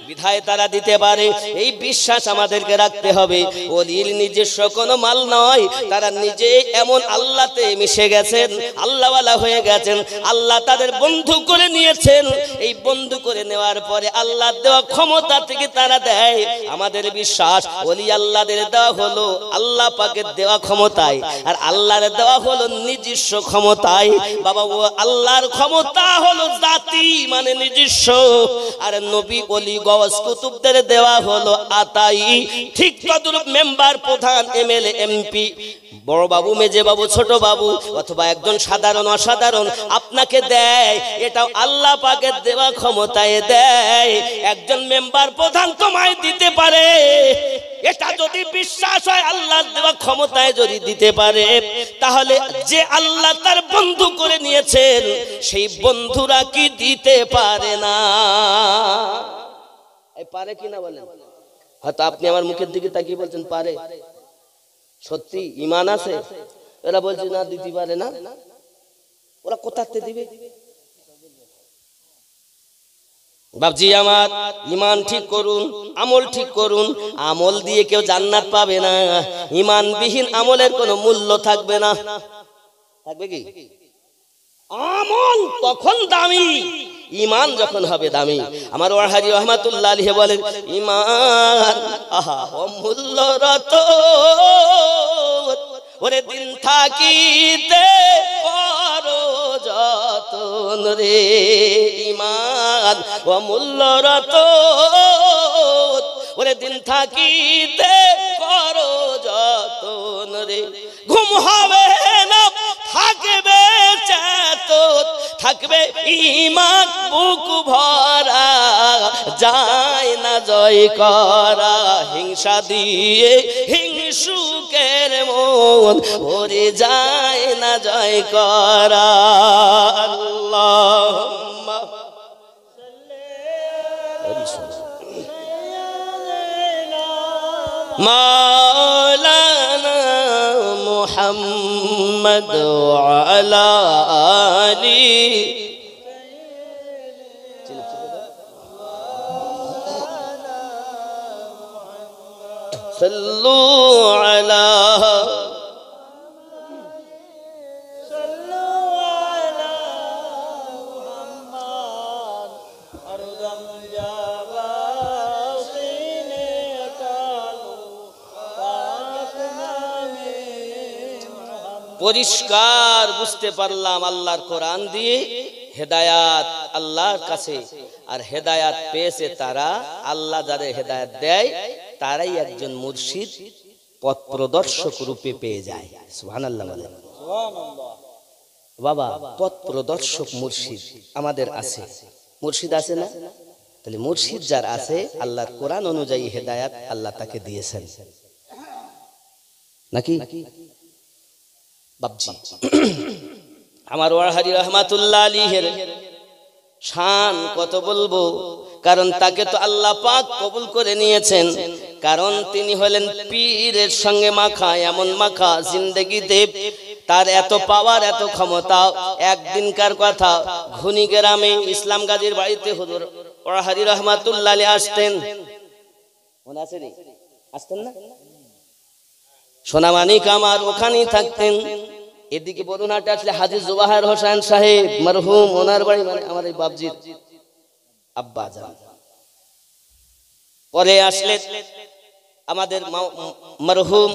বিধায় তারা দিতে পারে। এই বিশ্বাস আমাদেরকে রাখতে হবে। ওলির নিজস্ব কোনো মাল নয়, তারা নিজেই এমন আল্লাহতে মিশে গেছেন, আল্লাহওয়ালা হয়ে গেছেন, আল্লাহ তাদের বন্ধু করে নিয়েছেন। এই বন্ধু করে নেওয়ার পরে আল্লাহর দেওয়া ক্ষমতা থেকে তারা দেয়। আমাদের বিশ্বাস ওলি আল্লাহদের দেওয়া হলো আল্লাহ পাকের দেওয়া ক্ষমতায়, আর আল্লাহর দেওয়া হলো নিজস্ব ক্ষমতায়। বাবা ও আল্লাহর ক্ষমতা হলো জাতি মানে নিজস্ব, আর নবী ওলি গওস কুতুবদের দেওয়া হলো আতাই। ঠিক তদ্রূপ মেম্বার প্রধান এমএলএ এমপি বড় বাবু মেজে বাবু ছোট বাবু অথবা একজন সাধারণ অসাধারণ আপনাকে দেয়, এটাও আল্লাহ পাকের দেওয়া ক্ষমতায় দেয়। একজন মেম্বার প্রধান তোমায় দিতে পারে, এটা যদি বিশ্বাস হয় আল্লাহর দেওয়া ক্ষমতায় যদি দিতে পারে, তাহলে যে আল্লাহ তার বন্ধু করে নিয়েছেন সেই বন্ধুরা কি দিতে পারে না? পারে কিনা বলেন? হয়তো আপনি আমার মুখের দিকে তাকিয়ে বলছেন পারে। সত্যি ঈমান আছে? এরা বলছে না দিতে পারে না। ওরা কোথাতে দিবে? বাপজি আমার, ইমান ঠিক করুন, আমল ঠিক করুন। আমল দিয়ে কেউ জান্নাত পাবে না, ইমানবিহীন আমলের কোনো মূল্য থাকবে না। থাকবে কি? আমল তখন দামি, ইমান যখন হবে দামি। আমার ওয়াহাবি রহমাতুল্লাহ আলাইহি বলেন, ইমান আহা অমূল্য রতন, ওরে দিন থাকিতে করো যতন রে। ইমান অমূল্য রতন, ওরে দিন থাকিতে করো যতন রে। ঘুম হবে না, থাকবে চেতন, থাকবে ঈমান বুক ভরা, যায় না জয় করা হিংসা দিয়ে হিংসুকের মন, ওরে যায় না জয় করা। আল্লাহুম্মা মাওলানা মুহাম্মদ ওয়া আলা আলি সাল্লু আলা পরিষ্কার বুঝতে পারলাম আল্লাহর কোরআন দিয়ে হেদায়াত আল্লাহর কাছে। আর হেদায়াত পেয়েছে তারা, আল্লাহ যাদের হেদায়াত দেয় তারাই একজন মুর্শিদ পথ প্রদর্শক রূপে পেয়ে যায়। সুবহানাল্লাহ বলেন। বাবা পথ প্রদর্শক মুর্শিদ আমাদের আছে, মুর্শিদ আছে না? তাহলে মুর্শিদ যার আছে, আল্লাহর কোরআন অনুযায়ী হেদায়াত আল্লাহ তাকে দিয়েছেন নাকি? বাপজি আমার ওয়াহাবি রহমাতুল্লাহ আলাইহির শান কত বলবো, কারণ তাকে তো আল্লাহ পাক কবুল করে নিয়েছেন। কারণ তিনি হলেন পীরের সঙ্গে মাখা, এমন মাখা জিন্দেগিতে তার এত পাওয়ার, এত ক্ষমতা। একদিনকার কথা, ঘুনি গ্রামে ইসলাম গাজীর বাড়িতে হুজুর ওয়াহাবি রহমাতুল্লাহ আলাইহি আসতেন। মনে আছে নি? আসতেন না? সোনামানিক আমার ওখানেই থাকতেন। এদিকে বরুণহাটে আসলে হাজী জুবাহার হোসেন সাহেব মরহুম, ওনার বাড়ি, মানে আমার এই বাপজির আব্বা জান। পরে আসলে আমাদের মরহুম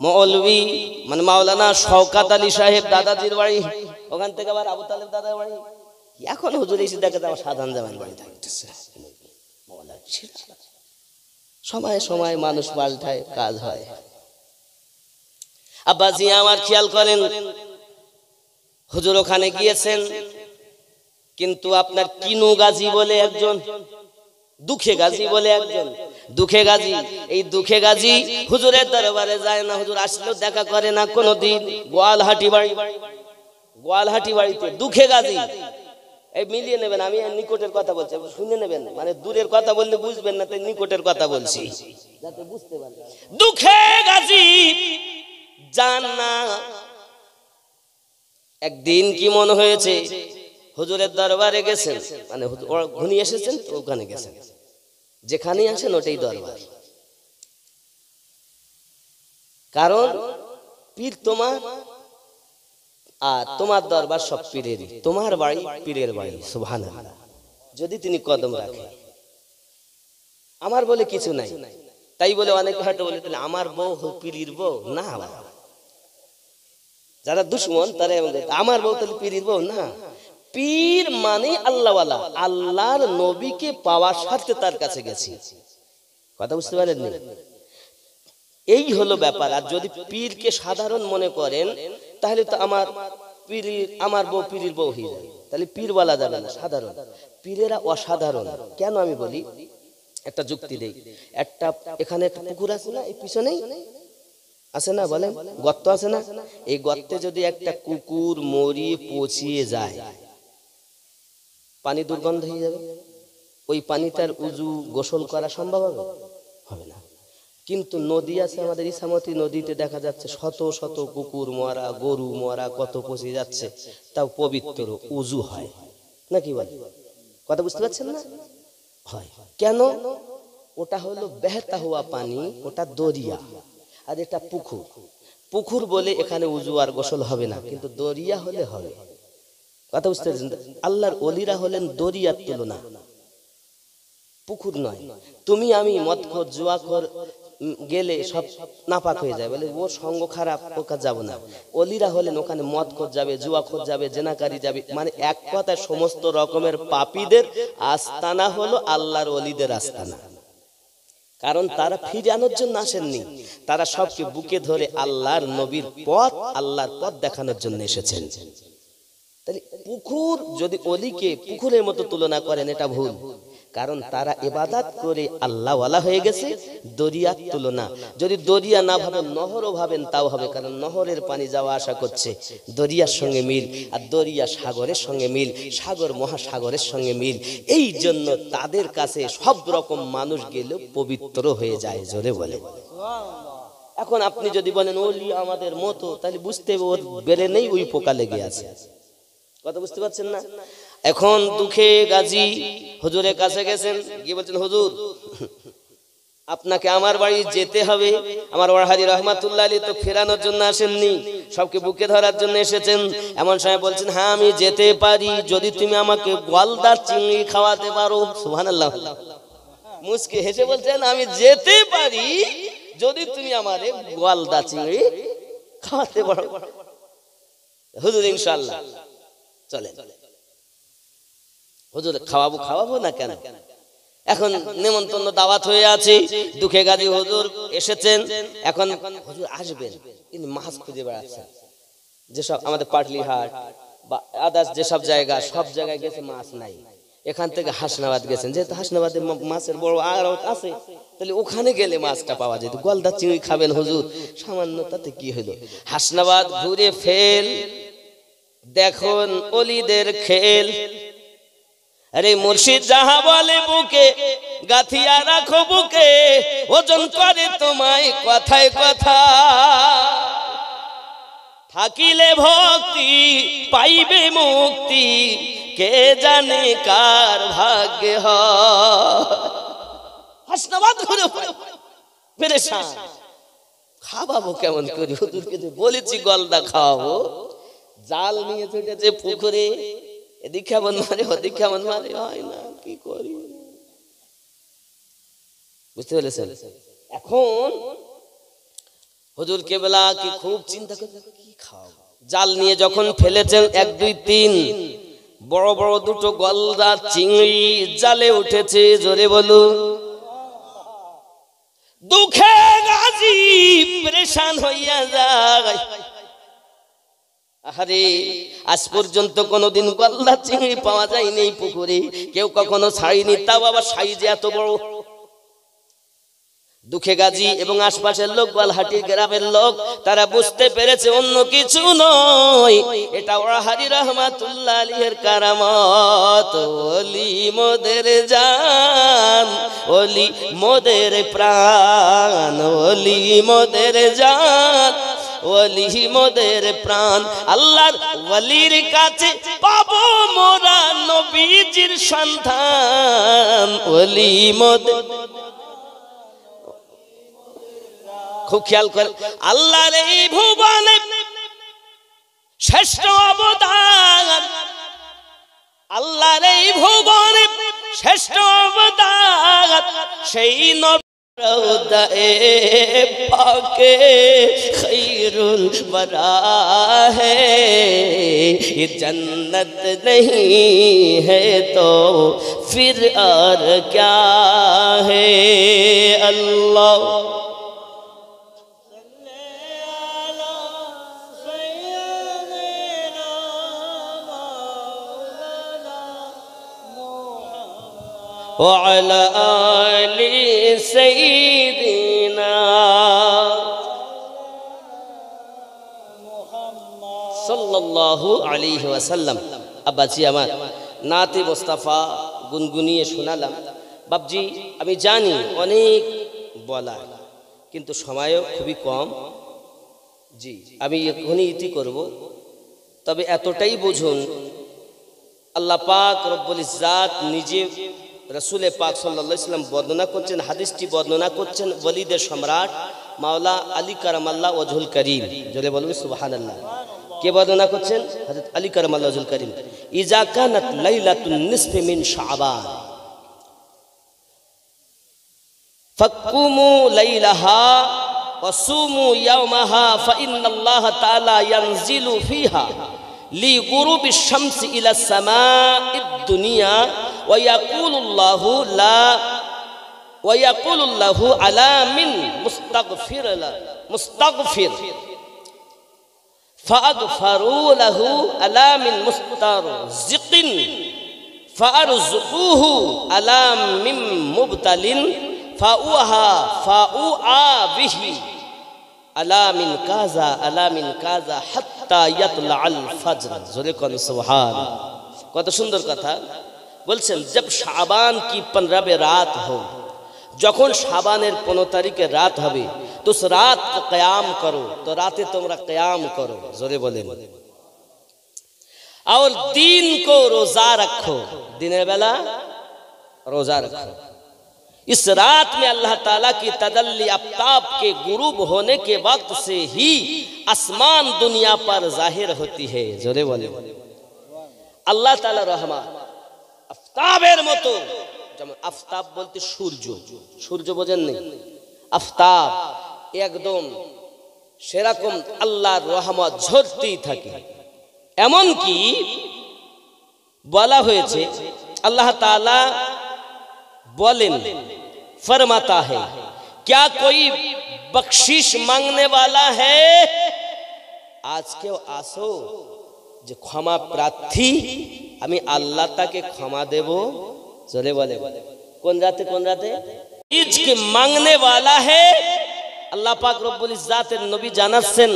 মৌলভী মানে মাওলানা শওকত আলী সাহেব দাদাজির বাড়ি, ওখান থেকে আবার আবু তালেব দাদার বাড়ি। এখন হুজুর এসে দেখে আমার সাধারণ জামাইয়ের বাড়ি থাকতেছে। সময় সময় মানুষ পাল্টায়, কাজ হয়। আব্বাজি আমার খেয়াল করেন, হুজুর ওখানে গিয়েছেন, কিন্তু আপনার কিনু গাজী বলে একজন, দুঃখে গাজী বলে একজন, দুঃখে গাজী, এই দুঃখে গাজী হুজুরের দরবারে যায় না, হুজুর আসলেও দেখা করে না কোনোদিন। গোয়ালহাটি বাড়ি, গোয়ালহাটি বাড়িতে দুঃখে গাজী। এই মিলিয়ে নেবেন, আমি নিকটের কথা বলছি, শুনে নেবেন, মানে দূরের কথা বললে বুঝবেন না, তাই নিকটের কথা বলছি যাতে বুঝতে পারেন। দুঃখে গাজী জান না, একদিন কি মনে হয়েছে হুজুরের দরবারে গেছেন, মানে ঘুনি এসেছেন তো ওখানে গেছেন, যেখানেই আসেন ওটাই দরবার। কারণ পীর তোমার, আর তোমার দরবার সব পীরেরই, তোমার বাড়ি পীরের বাড়ি। সুবহানাল্লাহ। যদি তিনি কদম রাখে, আমার বলে কিছু নাই, তাই বলে অনেকে হয়তো বলে তাহলে আমার বউ পীরের বউ না। যারা দুশ্মন তারা আমার বউ তাহলে পীরের বউ না। পীর মানে আল্লাহওয়ালা, আল্লাহর নবীকে পাওয়ার স্বার্থে তার কাছে গেছি। কথা বুঝতে পারেননি? এই হলো ব্যাপার। আর যদি পীরকে সাধারণ মনে করেন, তাহলে তো আমার পীরের, আমার বউ পীরের বউ হয়ে যায়, তাহলে পীর বলা যাবে না, সাধারণ। পীরেরা অসাধারণ। কেন আমি বলি, একটা যুক্তি দেই। একটা এখানে একটা পুকুর আছে না, এই পিছনেই আছে না, বলেন গর্ত আছে না, এই গর্তে যদি একটা কুকুর মরিয়ে পচিয়ে যায়, পানি দুর্গন্ধ হয়ে যাবে। ওই পানিটার উজু গোসল করা সম্ভব হবে? হবে না। কিন্তু নদী আছে আমাদের ইসামতি নদীতে, দেখা যাচ্ছে শত শত কুকুর মরা, গরু মরা, কত পচে যাচ্ছে, তাও পবিত্র উজু হয় নাকি বলে? কথা বুঝতে পারছেন না? হয় কেন? ওটা হলো বেহতা হওয়া পানি, ওটা দরিয়া, আর এটা পুকুর। পুকুর বলে এখানে উজু আর গোসল হবে না, কিন্তু দরিয়া হলে হবে। কথা বুঝতে পারছেন? আল্লাহর ওলিরা হলেন দরিয়ার তুলনা, পুকুর নয়। তুমি আমি মদখোর জুয়াখোর গেলে সব নাপাক হয়ে যায়, বলে ওর সঙ্গ খারাপ, ওকে যাব না। অলিরা হলেন ওখানে মদখোর যাবে, জুয়াখোর যাবে, জেনাকারী যাবে, মানে এক কথায় সমস্ত রকমের পাপীদের আস্তানা হলো আল্লাহর ওলিদের আস্তানা। কারণ তারা ফিরানোর জন্য আসেননি, তারা সবকে বুকে ধরে আল্লাহর নবীর পথ, আল্লাহর পথ দেখানোর জন্য এসেছেন। তাহলে পুকুর যদি অলিকে পুকুরের মতো তুলনা করেন এটা ভুল, কারণ তারা ইবাদত করে আল্লাহ ওয়ালা হয়ে গেছে। দরিয়ার তুলনা, যদি দরিয়া না ভাবেন নহরও ভাবেন তাও হবে, কারণ নহরের পানি যাওয়া আসা করছে, দরিয়ার সঙ্গে মিল, আর দরিয়া সাগরের সঙ্গে মিল, সাগর মহাসাগরের সঙ্গে মিল। এই জন্য তাদের কাছে সব রকম মানুষ গেলেও পবিত্র হয়ে যায়, জোরে বলে। এখন আপনি যদি বলেন ওলি আমাদের মতো, তাহলে বুঝতে হবে ওর বেড়ে নেই, ওই পোকা লেগে আছে। কথা বুঝতে পারছেন না? এখন দুঃখে গাজী হুজুরের কাছে গেছেন, গিয়ে বলছেন হুজুর আপনাকে আমার বাড়ি যেতে হবে। আমার ওয়াহাদি রহমাতুল্লাহ আলী তো ফেরানোর জন্য আসেননি, সবকে বুকে ধরার জন্য এসেছেন। এমন সময় বলছেন হ্যাঁ আমি যেতে পারি, যদি তুমি আমাকে গলদার চিংড়ি খাওয়াতে পারো। সুবহানাল্লাহ। মুস্কি হেসে বলছেন আমি যেতে পারি যদি তুমি আমারে গলদা চিংড়ি খাওয়াতে পারো। হুজুর ইনশাআল্লাহ চলেন। হুজুর খাওয়াবো না কেন? এখন নেমন্তন্ন দাওয়াত হয়ে আছে, দুঃখে গাজী হুজুর এসেছেন। এখন হুজুর আসবেন, কিন্তু মাছ খুঁজে বেড়াচ্ছেন। যেসব আমাদের পাটলিহাট বা আদার্স যেসব জায়গা, সব জায়গায় গেছে মাছ নাই। এখান থেকে হাসনাবাদ গেছেন, যেহেতু হাসনাবাদে মাছের বড় আড়ত আছে, তাহলে ওখানে গেলে মাছটা পাওয়া যেত। গলদা চিংড়ি খাবেন হুজুর, সামান্য তাতে কি হলো? হাসনাবাদ ঘুরে ফেল, দেখুন অলিদের খেল। আরে মুর্শিদ যাহা বলে বুকে গাথিয়া রাখো বুকে, ওজন করে তোমায় কথায় কথা। থাকিলে ভক্তি পাইবে মুক্তি, কে জানে কার ভাগ্যে হয়। হাসনাবাদ ঘুরে পেরেশান, খাওয়াবো কেমন করে? হুজুরকে বলেছি গলদা খাওয়াবো, জাল নিয়ে ছুটেছে পুকুরে, এদিক কেমন মারে ওদিক কেমন মারে, হয় না, কি করি? বুঝতে পেরেছেন? এখন হুজুর কেবলা কি খুব চিন্তা করে কি খাওয়াবো। জাল নিয়ে যখন ফেলেছেন 1 2 3 বড় বড় দুটো গলদা চিংড়ি জালে উঠেছে, জোরে বলুন। দুঃখে গাজী পেরেশান হইয়া যায়। আরে আজ পর্যন্ত কোনোদিন গলদা চিংড়ি পাওয়া যায়নি এই পুকুরে, কেউ কখনো ছাড়িনি, তাও আবার সাইজে এত বড়। দুঃখে গাজী এবং আশপাশের লোক, গোয়ালহাটির গ্রামের লোক, তারা বুঝতে পেরেছে অন্য কিছু নয়, এটা ওয়াহাদি রহমাতুল্লাহ আলাইহির কারামত। ওলি মোদের জান, ওলি মোদের প্রাণ, ওলি মোদের জান, ওলি মোদের প্রাণ। আল্লাহর ওলির কাছে পাবো মোরা নবীজির সন্ধান। ওলি মোদের, খুব খেয়াল করে, আল্লাহর এই ভুবনে শ্রেষ্ঠ অবদান, আল্লাহর এই ভুবনে শ্রেষ্ঠ অবদান সেই নবী পাকে খৈরুল বরা है, ये जन्नत नहीं है तो फिर और क्या है। अल्लाह وعلى آل سيدنا সাল্লাল্লাহু আলাইহি ওয়াসাল্লাম। আব্বাজি আমার নাতে মুস্তাফা গুনগুনিয়ে শোনালাম। বাবজি আমি জানি অনেক বলা, কিন্তু সময়ও খুবই কম। জি আমি এখনই ইতি করব, তবে এতটাই বুঝুন আল্লাহ পাক রব্বুল ইজ্জাত নিজে রাসূল পাক সাল্লাল্লাহু আলাইহি ওয়াসাল্লাম বর্ণনা করছেন, হাদিসটি বর্ণনা করছেন ওয়ালিদের সম্রাট মাওলা আলী কারামাল্লাহ ওয়াজহুল করিম। জোরে বলুন সুবহানাল্লাহ। কে বর্ণনা করছেন? হযরত আলী কারামাল্লাহ ওয়াজহুল করিম। ইজা কানাত লাইলাতুন নিসফি মিন শাবান ফাকুমু লাইলাহা ওয়াসুমু ইয়াওমাহা ফাইন্নাল্লাহা তাআলা ইয়ানজিলু ফিহা لغروب الشمس إلى السماء الدنيا ويقول الله على من مستغفر فأغفروا له على من مسترزق فأرزقوه على من مبتل فأوعى به আলামিন কাজা আলামিন কাজা হাত্তা ইয়াতলাআল ফজর। জোরে কোন সুবহান। কত সুন্দর কথা বলছেন। जब শাবান কি 15 রাত हो, যখন শাবানের 15 তারিখে রাত হবে তো उस रात को क़याम करो, तो रातें তোমরা क़याम करो। জোরে বলেন। और दिन को रोजा रखो, दिनेर बेला रोजा रखो। इस रात में अल्लाह ताला की तदल्ली आफ्ताब के गुरूब होने के वक्त से ही आसमान दुनिया पर जाहिर होती है। जोरे बोले अल्लाह ताला रहमान आफ्ताबेर मतो, যেমন आफ्ताब বলতে সূর্য, সূর্য বোঝেন নেই, आफ्ताब একদম সেরকম আল্লাহর রহমত ঝরতেই থাকে। এমন কি বলা হয়েছে আল্লাহ তাআলা बोलें फरमाता है, क्या कोई बख्शिश मांगने वाला है? आज क्यों आसो जो क्षमा प्रार्थी हमें अल्लाह ताके क्षमा देवो। चले बोले कौन राते रिज्क मांगने वाला है। अल्लाह पाक रब्बुल इज्जत नबी জানাচ্ছেন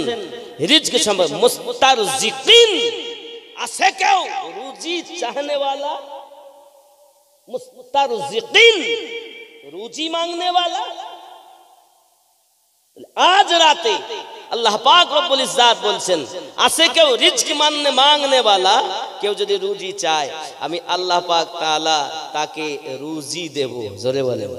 रिज्क সম্ভব मुस्तारजिकिन আছে কেউ রুজি চাহने वाला, मुस्तारजिकिन रुचि मांगने वाला। आज राते अल्लाह पाक रब्बुल इज्जत বলছেন আছে কেউ রিজক মাংনে वाला, কেউ যদি রুজি চায় আমি আল্লাহ পাক তাআলা তাকে রুজি দেব। জোরে বলেন।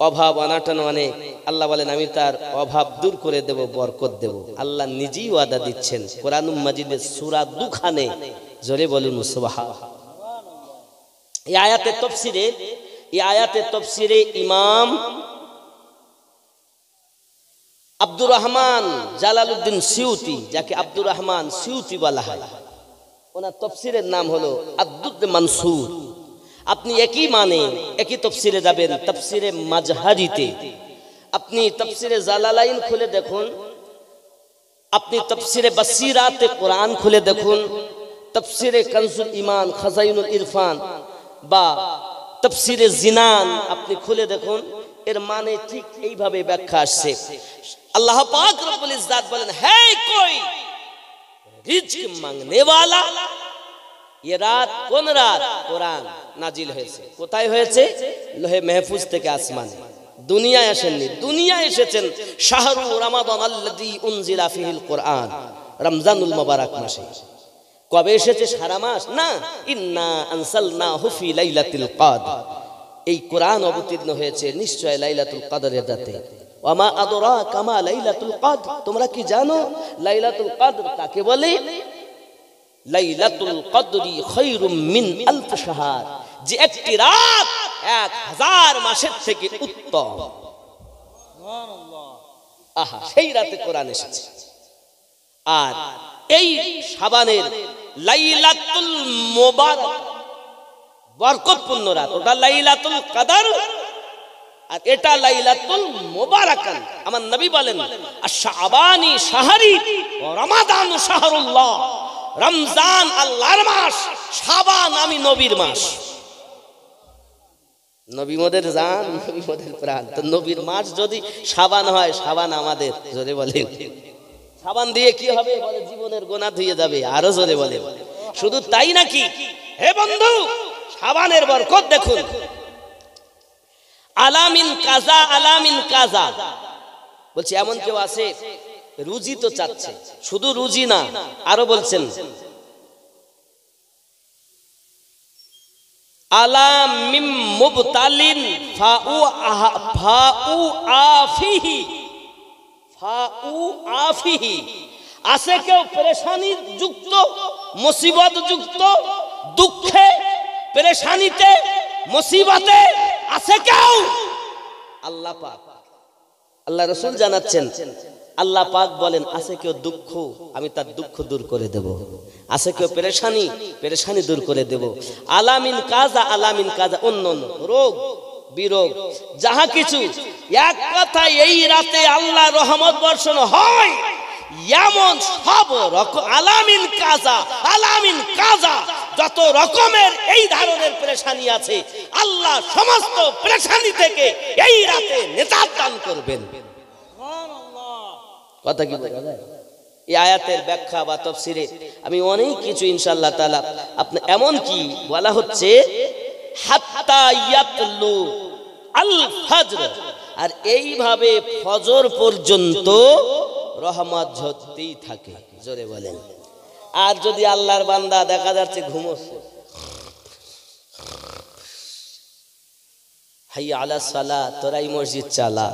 অভাব অনাটন অনেক, আল্লাহ বলেন আমি তার অভাব দূর করে দেব, বরকত দেব। আল্লাহ নিজেই ওয়াদা দিচ্ছেন কোরআনুল মাজিদের সূরা দুখানে। জোরে বলুন সুবহানাল্লাহ। ये आयत तफसीरे इमाम अब्दुर रहमान জালালউদ্দিন সিউতি, যাকে আব্দুর রহমান সিউতি বলা হয়, ওনার তফসিরের নাম হলো আদ-দুর মানসুর। আপনি একই মানে একই তফসিরে যাবেন তফসিরে মাজহারিতে, আপনি তফসিরে জালালাইন খুলে দেখুন, আপনি তফসিরে বসিরাতে কোরআন খুলে দেখুন, তফসিরে কানজুল ঈমান খাজাইনুল ইরফান বা তফসিরে জিনান আপনি খুলে দেখুন, এর মানে ঠিক এইভাবে ব্যাখ্যা আসছে। আল্লাহ পাক রব্বুল ইজ্জত বলেন হে कोई রিজক মাংনে वाला, ये রাত কোন রাত? কোরআন নাজিল হয়েছে। কোথায় হয়েছে? লোহে মাহফুজ থেকে আসমানে। দুনিয়ায় আসেননি, দুনিয়ায় এসেছেন শাহরু রমাদান আল্লাযী উনজিলা ফিহিল কোরআন, রমজানুল মুবারক মাসে। কবে এসেছে? সারা মাস না। ইন্না আনসালনাহু ফি লাইলাতুল কদর, এই কোরআন অবতীর্ণ হয়েছে নিশ্চয় লাইলাতুল কদরের রাতে। ওয়ামা আদরাকা মা লাইলাতুল কদর, তোমরা কি জানো লাইলাতুল কদর কাকে বলে? লাইলাতুল কদরি খায়রুম মিন আলফ শাহর, যে একটি রাত 1000 মাসের থেকে উত্তম। সুবহানাল্লাহ। আহা, সেই রাতে কোরআন এসেছে। আর এই শাবানের লাইলাতুল মুবারক বরকতপূর্ণ রাত, ওটা লাইলাতুল কদর আর এটা লাইলাতুল মুবারাকান। আমার নবী বলেন আশ-শাবানি শাহরি ওয়া রমাদানু শাহরুল্লাহ, রমজান আল্লাহর মাস, শাবান আমি নবীর মাস। নবী মোদের জান, নবী মোদের প্রাণ। তো নবীর মাস যদি শাবান হয়, শাবান আমাদের। জোরে বলেন শাবান দিয়ে কি হবে? বলে জীবনের গুনাহ ধুয়ে যাবে। আরো জোরে বলে শুধু তাই নাকি? হে বন্ধু, শাবানের বরকত দেখুন। আলামিন কাজা, আলামিন কাজা বলছে এমন কেউ আছে রুজি তো চাচ্ছে, শুধু রুজি না, আরো বলছেন আলা মিম মুবতালিন ফাউ আফিহি, আছে কেউ পেরেশানি যুক্ত, মুসিবত যুক্ত, দুঃখে, পেরেশানিতে, মুসিবতে আছে কেউ? আল্লাহ পাক, আল্লাহ রাসূল জানাচ্ছেন, আল্লাহ পাক বলেন আছে কেউ দুঃখ, আমি তার দুঃখ দূর করে দেব। আছে কেউ পেরেশানি, পেরেশানি দূর করে দেব। আলামিন কাজা, আলামিন কাজা, অন্য রোগ বিরোগ যাহা কিছু, এক কথা এই রাতে আল্লাহ রহমত বর্ষণ হয়, এমন সব রকম আলামিন কাজা, আলামিন কাজা, যত রকমের এই ধরনের পেরেশানি আছে, আল্লাহ সমস্ত পেরেশানি থেকে এই রাতে নিজাত দান করবেন। কথা কি বলা যায়? এই আয়াতের ব্যাখ্যা বা তাফসীরে আমি অনেক কিছু ইনশাআল্লাহ তাআলা আপনি, এমন কি বলা হচ্ছে হাত্তা ইয়াতলু আল ফজর, আর এইভাবে ফজর পর্যন্ত রহমত ঝরতেই থাকে। জোরে বলেন। আর যদি আল্লাহর বান্দা দেখা যাচ্ছে ঘুমোচ্ছে, হাইয়া আলাস সালাত, তোরাই মসজিদ চালা,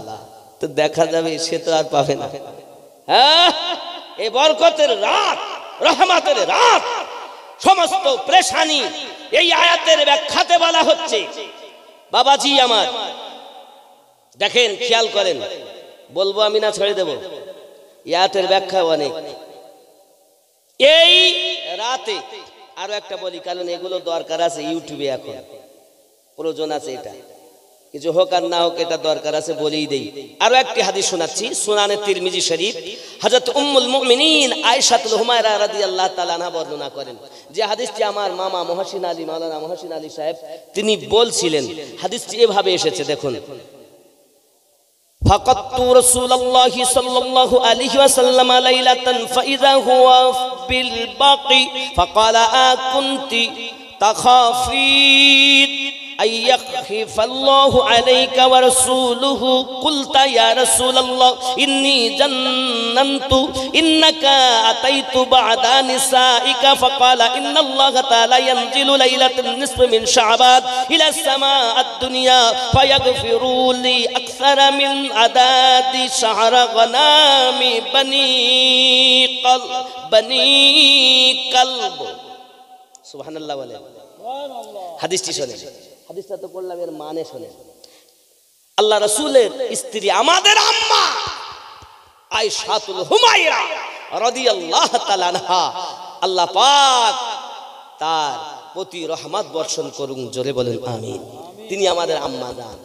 তো দেখা যাবে সে তো আর পাবে না। হ্যাঁ, এই বরকতের রাত, রহমতের রাত, সমস্ত পেরেশানি এই আয়াতের ব্যাখ্যাতে বলা হচ্ছে। বাবাজি আমার দেখেন, খেয়াল করেন, বলবো আমি না ছেড়ে দেব, আয়াতের ব্যাখ্যা অনেক। এই রাতে আরো একটা বলি, কারণ এগুলো দরকার আছে ইউটিউবে, এখন প্রয়োজন আছে, এটা কিছু হোক আর না হোক এটা দরকার আছে, বলেই দেই। আরো একটি হাদিস শোনাচ্ছি, সুনানে তিরমিজি শরীফ, হযরত উম্মুল মুমিনিন আয়েশাতুল হুমায়রা রাদিয়াল্লাহু তাআলা আনহা বর্ণনা করেন, যে হাদিসটি আমার মামা মহসিন আলী, মাওলানা মহসিন আলী সাহেব তিনি বলছিলেন। হাদিসটি এভাবে এসেছে, দেখুন, ফাকাতু রাসূলুল্লাহি সাল্লাল্লাহু আলাইহি ওয়াসাল্লাম লাইলাতান ফাইযা হুয়া বিল বাকি ফাকালা আকুনতি তাখাফিন أيخف الله عليك ورسوله قلت يا رسول الله إني جننت إنك أتيت بعد نسائك فقال إن الله تعالى ينزل ليلة النصف من شعبان إلى السماء الدنيا فيغفر لي أكثر من عدد شهر غنام بني قلب سبحان الله ولا হাদিসটি শোনেন, হাদিসটা তো পড়লাম, এর মানে শোনেন। আল্লাহ রাসূলের স্ত্রী আমাদের আম্মা আয়েশাতুল হুমায়রা রাদিয়াল্লাহু তাআলা আনহা, আল্লাহ পাক তার প্রতি রহমত বর্ষণ করুন। জোরে বলেন আমিন। তিনি আমাদের আম্মা জান।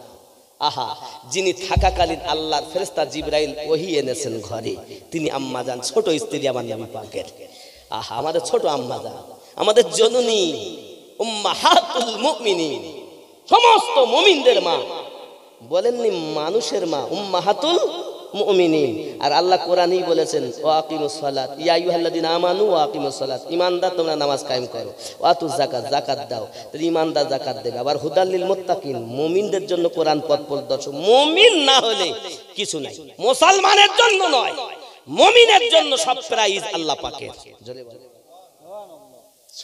আহা, যিনি থাকাকালীন আল্লাহর ফেরেশতা জিবরাইল ওহী এনেছেন ঘরে, তিনি আম্মা জান, ছোট স্ত্রী আমার নবী পাকের। আহা, আমাদের ছোট আম্মা জান, আমাদের জননী, উম্মাহাতুল মুমিনিন, সমস্ত মুমিনদের মা। বলেননি মানুষের মা, উম্মাহাতুল মুমিনিন। আর আল্লাহ কোরআনেই বলেছেন, ওয়া আকিমুস সালাত, ইয়া আইয়ুহাল্লাযিনা আমানু ওয়া আকিমুস সালাত, ঈমানদার তোমরা নামাজ কায়েম করো, ওয়া আতুজ যাকাত, যাকাত দাও। তো ঈমানদার যাকাত দেবে। আবার হুদাল লিল মুত্তাকিন, মুমিনদের জন্য কোরআন পথ প্রদর্শক। মুমিন না হলে কিছু নাই, মুসলমানের জন্য নয়, মুমিনের জন্য সব প্রাইজ আল্লাহ পাকের। জোরে বলেন।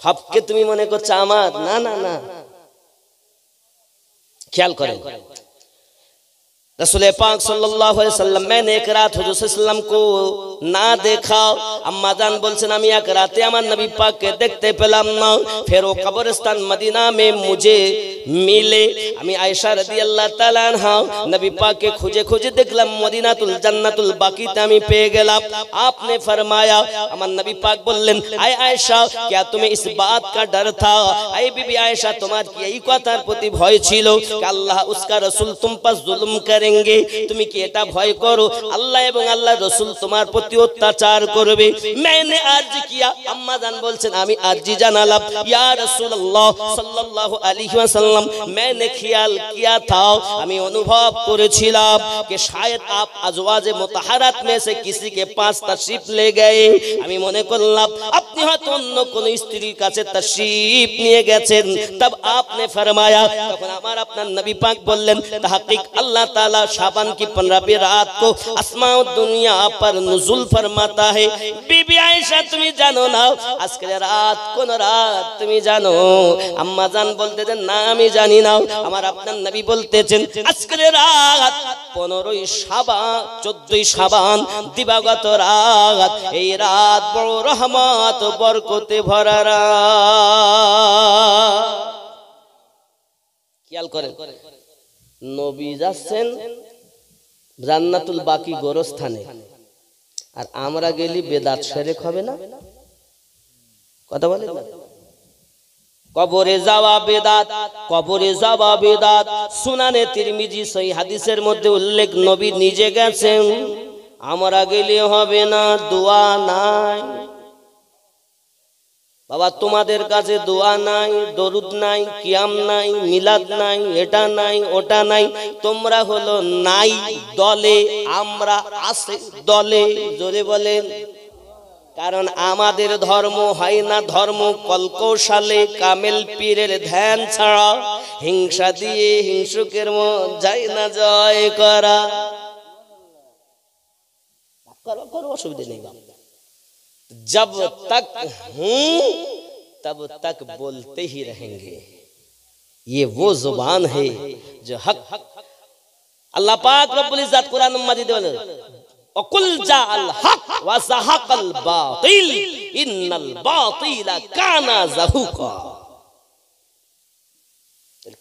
সবকে তুমি মনে করছো আমার, না না না। ख्याल करें रसूल पाक सल्लल्लाहु अलैहि वसल्लम मैंने एक रात हुजूर सल्लल्लाहु अलैहि वसल्लम को ना देखा अम्मा जान बोलছেন আমি এক রাতে আমার নবী পাককে দেখতে পেলাম না फिर वो कब्रिस्तान मदीना में मुझे मिले আমি আয়েশা রাদিয়াল্লাহু তাআলা আনহা নবী পাককে খুঁজে খুঁজে দেখলাম মদিনাতুল জান্নাতুল বাকিতে আমি পেয়ে গেলাম आपने फरमाया আমার নবী পাক বললেন আয় আয়েশা क्या तुम्हें इस बात का डर था আয় बीबी आयशा তোমার কি এই কথার প্রতি ভয় ছিল कि अल्लाह उसका रसूल तुम पर जुल्म करे তুমি কি এটা ভয় করো আল্লাহ এবং আল্লাহর রাসূল তোমার প্রতি অত্যাচার করবে मैंने अर्ज किया अम्मा जान বলছেন আমি अर्जी জানালাম ইয়া রাসূলুল্লাহ সাল্লাল্লাহু আলাইহি ওয়াসাল্লাম मैंने ख्याल किया था আমি অনুভব করেছিলাম कि शायद आप अज़वाजे मुतहहरात में से किसी के पास तशरीफ ले गए আমি মনে করলাম আপনি হয়তো অন্য কোন স্ত্রীর কাছে तशरीफ নিয়ে গেছেন तब आपने फरमाया তখন আমার আপনার নবী পাক বললেন তাহकीक अल्लाह ताला शाबान की 15वीं रात को आसमान और दुनिया पर नुज़ुल फरमाता है बीबी आयशा তুমি জানো না আজকের রাত কোন রাত তুমি জানো আম্মা জান বলতেছেন না আমি জানি না আমার আপনার নবী বলতেছেন আজকের রাত 15ই শাবান 14ই শাবান দিবাগত রাত এই রাত বড় রহমত ও বরকতে ভরা রাত খেয়াল করেন নবী যাচ্ছেন জান্নাতুল বাকি গোরস্থানে আর আমরা গেলি বেদাত শিরক হবে না কথা বলেন না কবরে যাওয়া বেদাত কবরে যাওয়া বেদাত সুনানে তিরমিজি সহিহ হাদিসের মধ্যে উল্লেখ নবী নিজে গেছেন আমরা গেলে হবে না দোয়া নাই বাবা তোমাদের কাছে দোয়া নাই দরুদ নাই কিয়াম নাই মিলাদ নাই এটা নাই ওটা নাই তোমরা হলো নাই দলে আমরা আছে দলে জোরে বলেন কারণ আমাদের ধর্ম হয় না ধর্ম কলকৌশলে কামেল পীরের ধ্যান ছাড়া হিংসা দিয়ে হিংসুকের মন যায় না জয় করা করো অসুবিধা নেই जब तक हूं तब तक बोलते ही रहेंगे ये वो जुबान है जो हक अल्लाह पाक रब्बुल इज्जत कुरान मजीद में वकुल जाअल हक व ज़हक़ल बातिल इन्नल बातिला काना ज़हूक़ा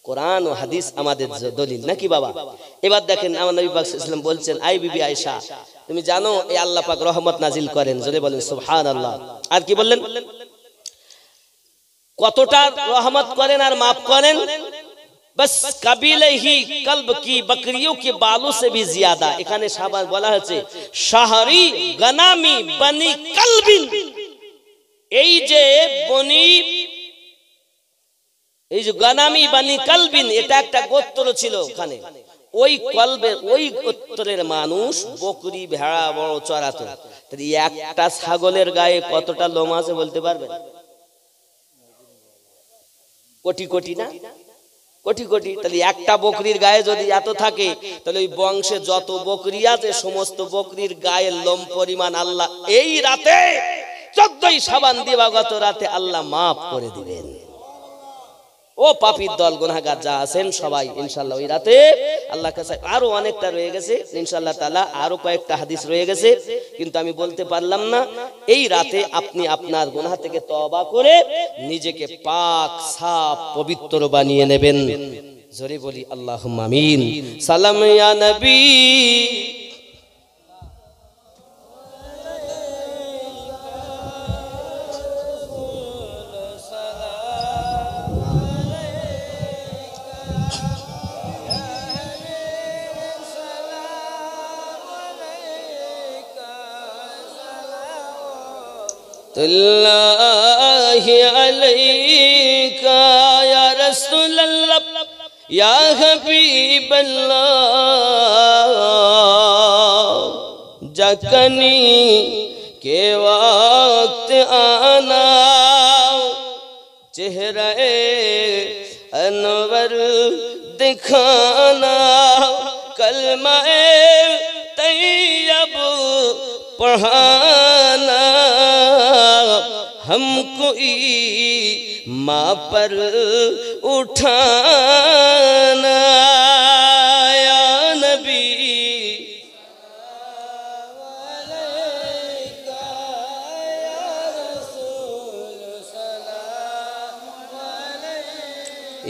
কোরআন ও হাদিস আমাদের দলিল নাকি বাবা এবার দেখেন আমার নবী পাক সাল্লাল্লাহু আলাইহি ওয়াসাল্লাম বলছেন আই বিবি আয়েশা তুমি জানো এই আল্লাহ পাক রহমত নাজিল করেন জোরে বলেন সুবহানাল্লাহ আর কি বললেন কতটা রহমত করেন আর maaf করেন बस कबीले ही कल्ब की बकरियों के बालों से भी ज्यादा এখানে শাবান বলা হয়েছে শাহরি গনামি বনি কলবিন এই যে বনি এই যে গানামি বানি কালবিন এটা একটা গোত্র ছিল ওখানে ওই কলবে ওই গোত্রের মানুষ বকরি ভেড়া বড় চড়াতো তাই একটা ছাগলের গায়ে কতটা লোম আছে বলতে পারবেন কোটি কোটি না কোটি কোটি তাহলে একটা বকরির গায়ে যদি এত থাকে তাহলে ওই বংশে যত বকরি আছে সমস্ত বকরির গায়ের লোম পরিমাণ আল্লাহ এই রাতে 14ই শাবান দিবাগত রাতে আল্লাহ maaf করে দিবেন ও পাপীর দল গুনাহগার যা আছেন সবাই ইনশাআল্লাহ ওই রাতে আল্লাহর কাছে আরো অনেকটা রয়ে গেছে ইনশাআল্লাহ তাআলা আরো কয়েকটা হাদিস রয়ে গেছে কিন্তু আমি বলতে পারলাম না এই রাতে আপনি আপনার গুনাহ থেকে তওবা করে নিজেকে পাক সাফ পবিত্র বানিয়ে নেবেন জোরে বলি আল্লাহুম্মা আমিন সালাম ইয়া নবী अल्लाह अलैका या रसूल अल्लाह या हबीब अल्लाह जकनी के वक्त आना चेहरा अनवर दिखाना कलमा तैयब पढ़ाना हमको माँ पर उठाना या नबी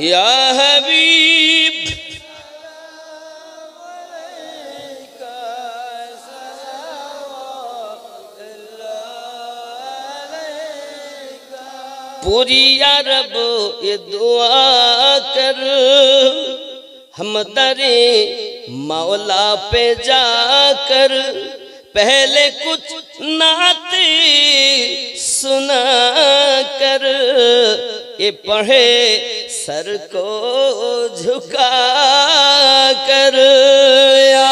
या हबीब पूरी अरब ये दुआ कर हम दरे मौला पे जाकर पहले कुछ नाते सुना कर ये पढ़े सर को झुका कर या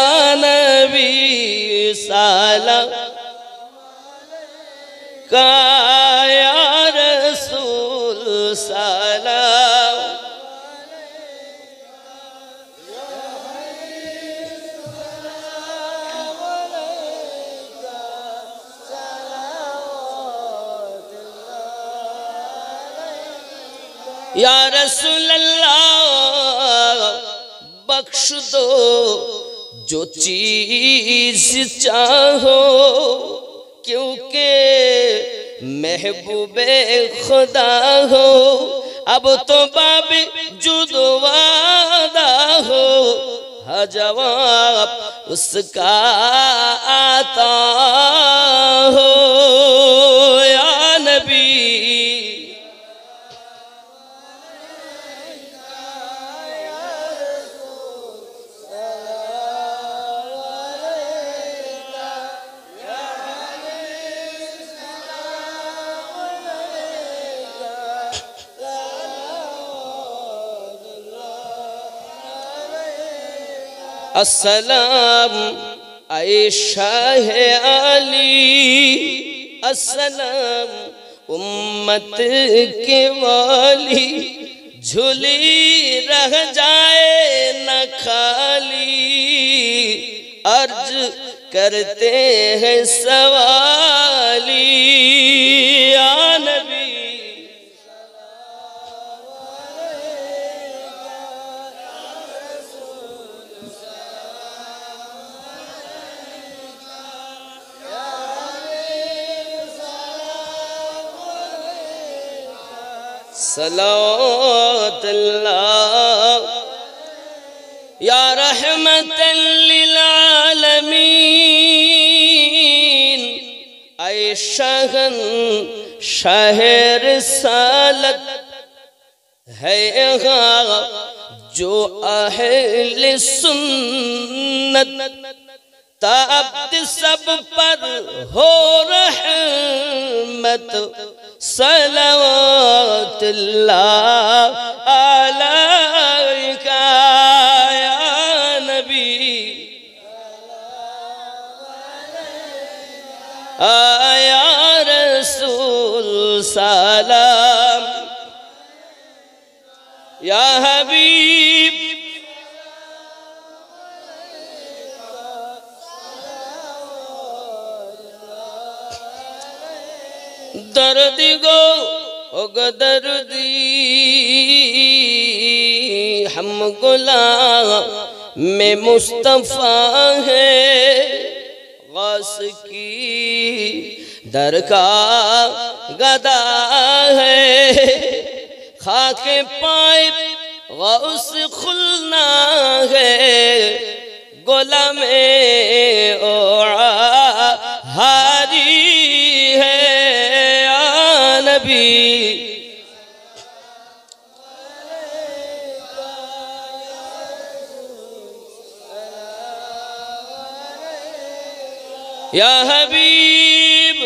सलाम का या रसूल सलाम। या रसूल अल्लाह बख्श दो जो चीज चाहो, क्योंकि महबूबे खुदा हो। अब तो बाब जुदवादा हो, हर जवाब उसका आता हो। या नबी अस्सलाम ऐ शाह अली, अस्सलाम उम्मत के वाली। झुली रह जाए न खाली, अर्ज करते हैं सवाली। या नबी सलावतुल्लाह या रहमतल लिल आलमीन। ऐ शहन शहर सालत है यहाँ जो अहले सुन्नत। ताब्द सब पर हो रहमत, सलावतुल्लाह अलैका या नबी। या रसूल सलाम या हबीब दर्दी गो ओग दर्दी हम गुलाम में मुस्तफा है। गौस की दरगाह गदा है, खाके पाए गौस खुलना है। गुलाम ओआ हारी है। या नबी या हबीब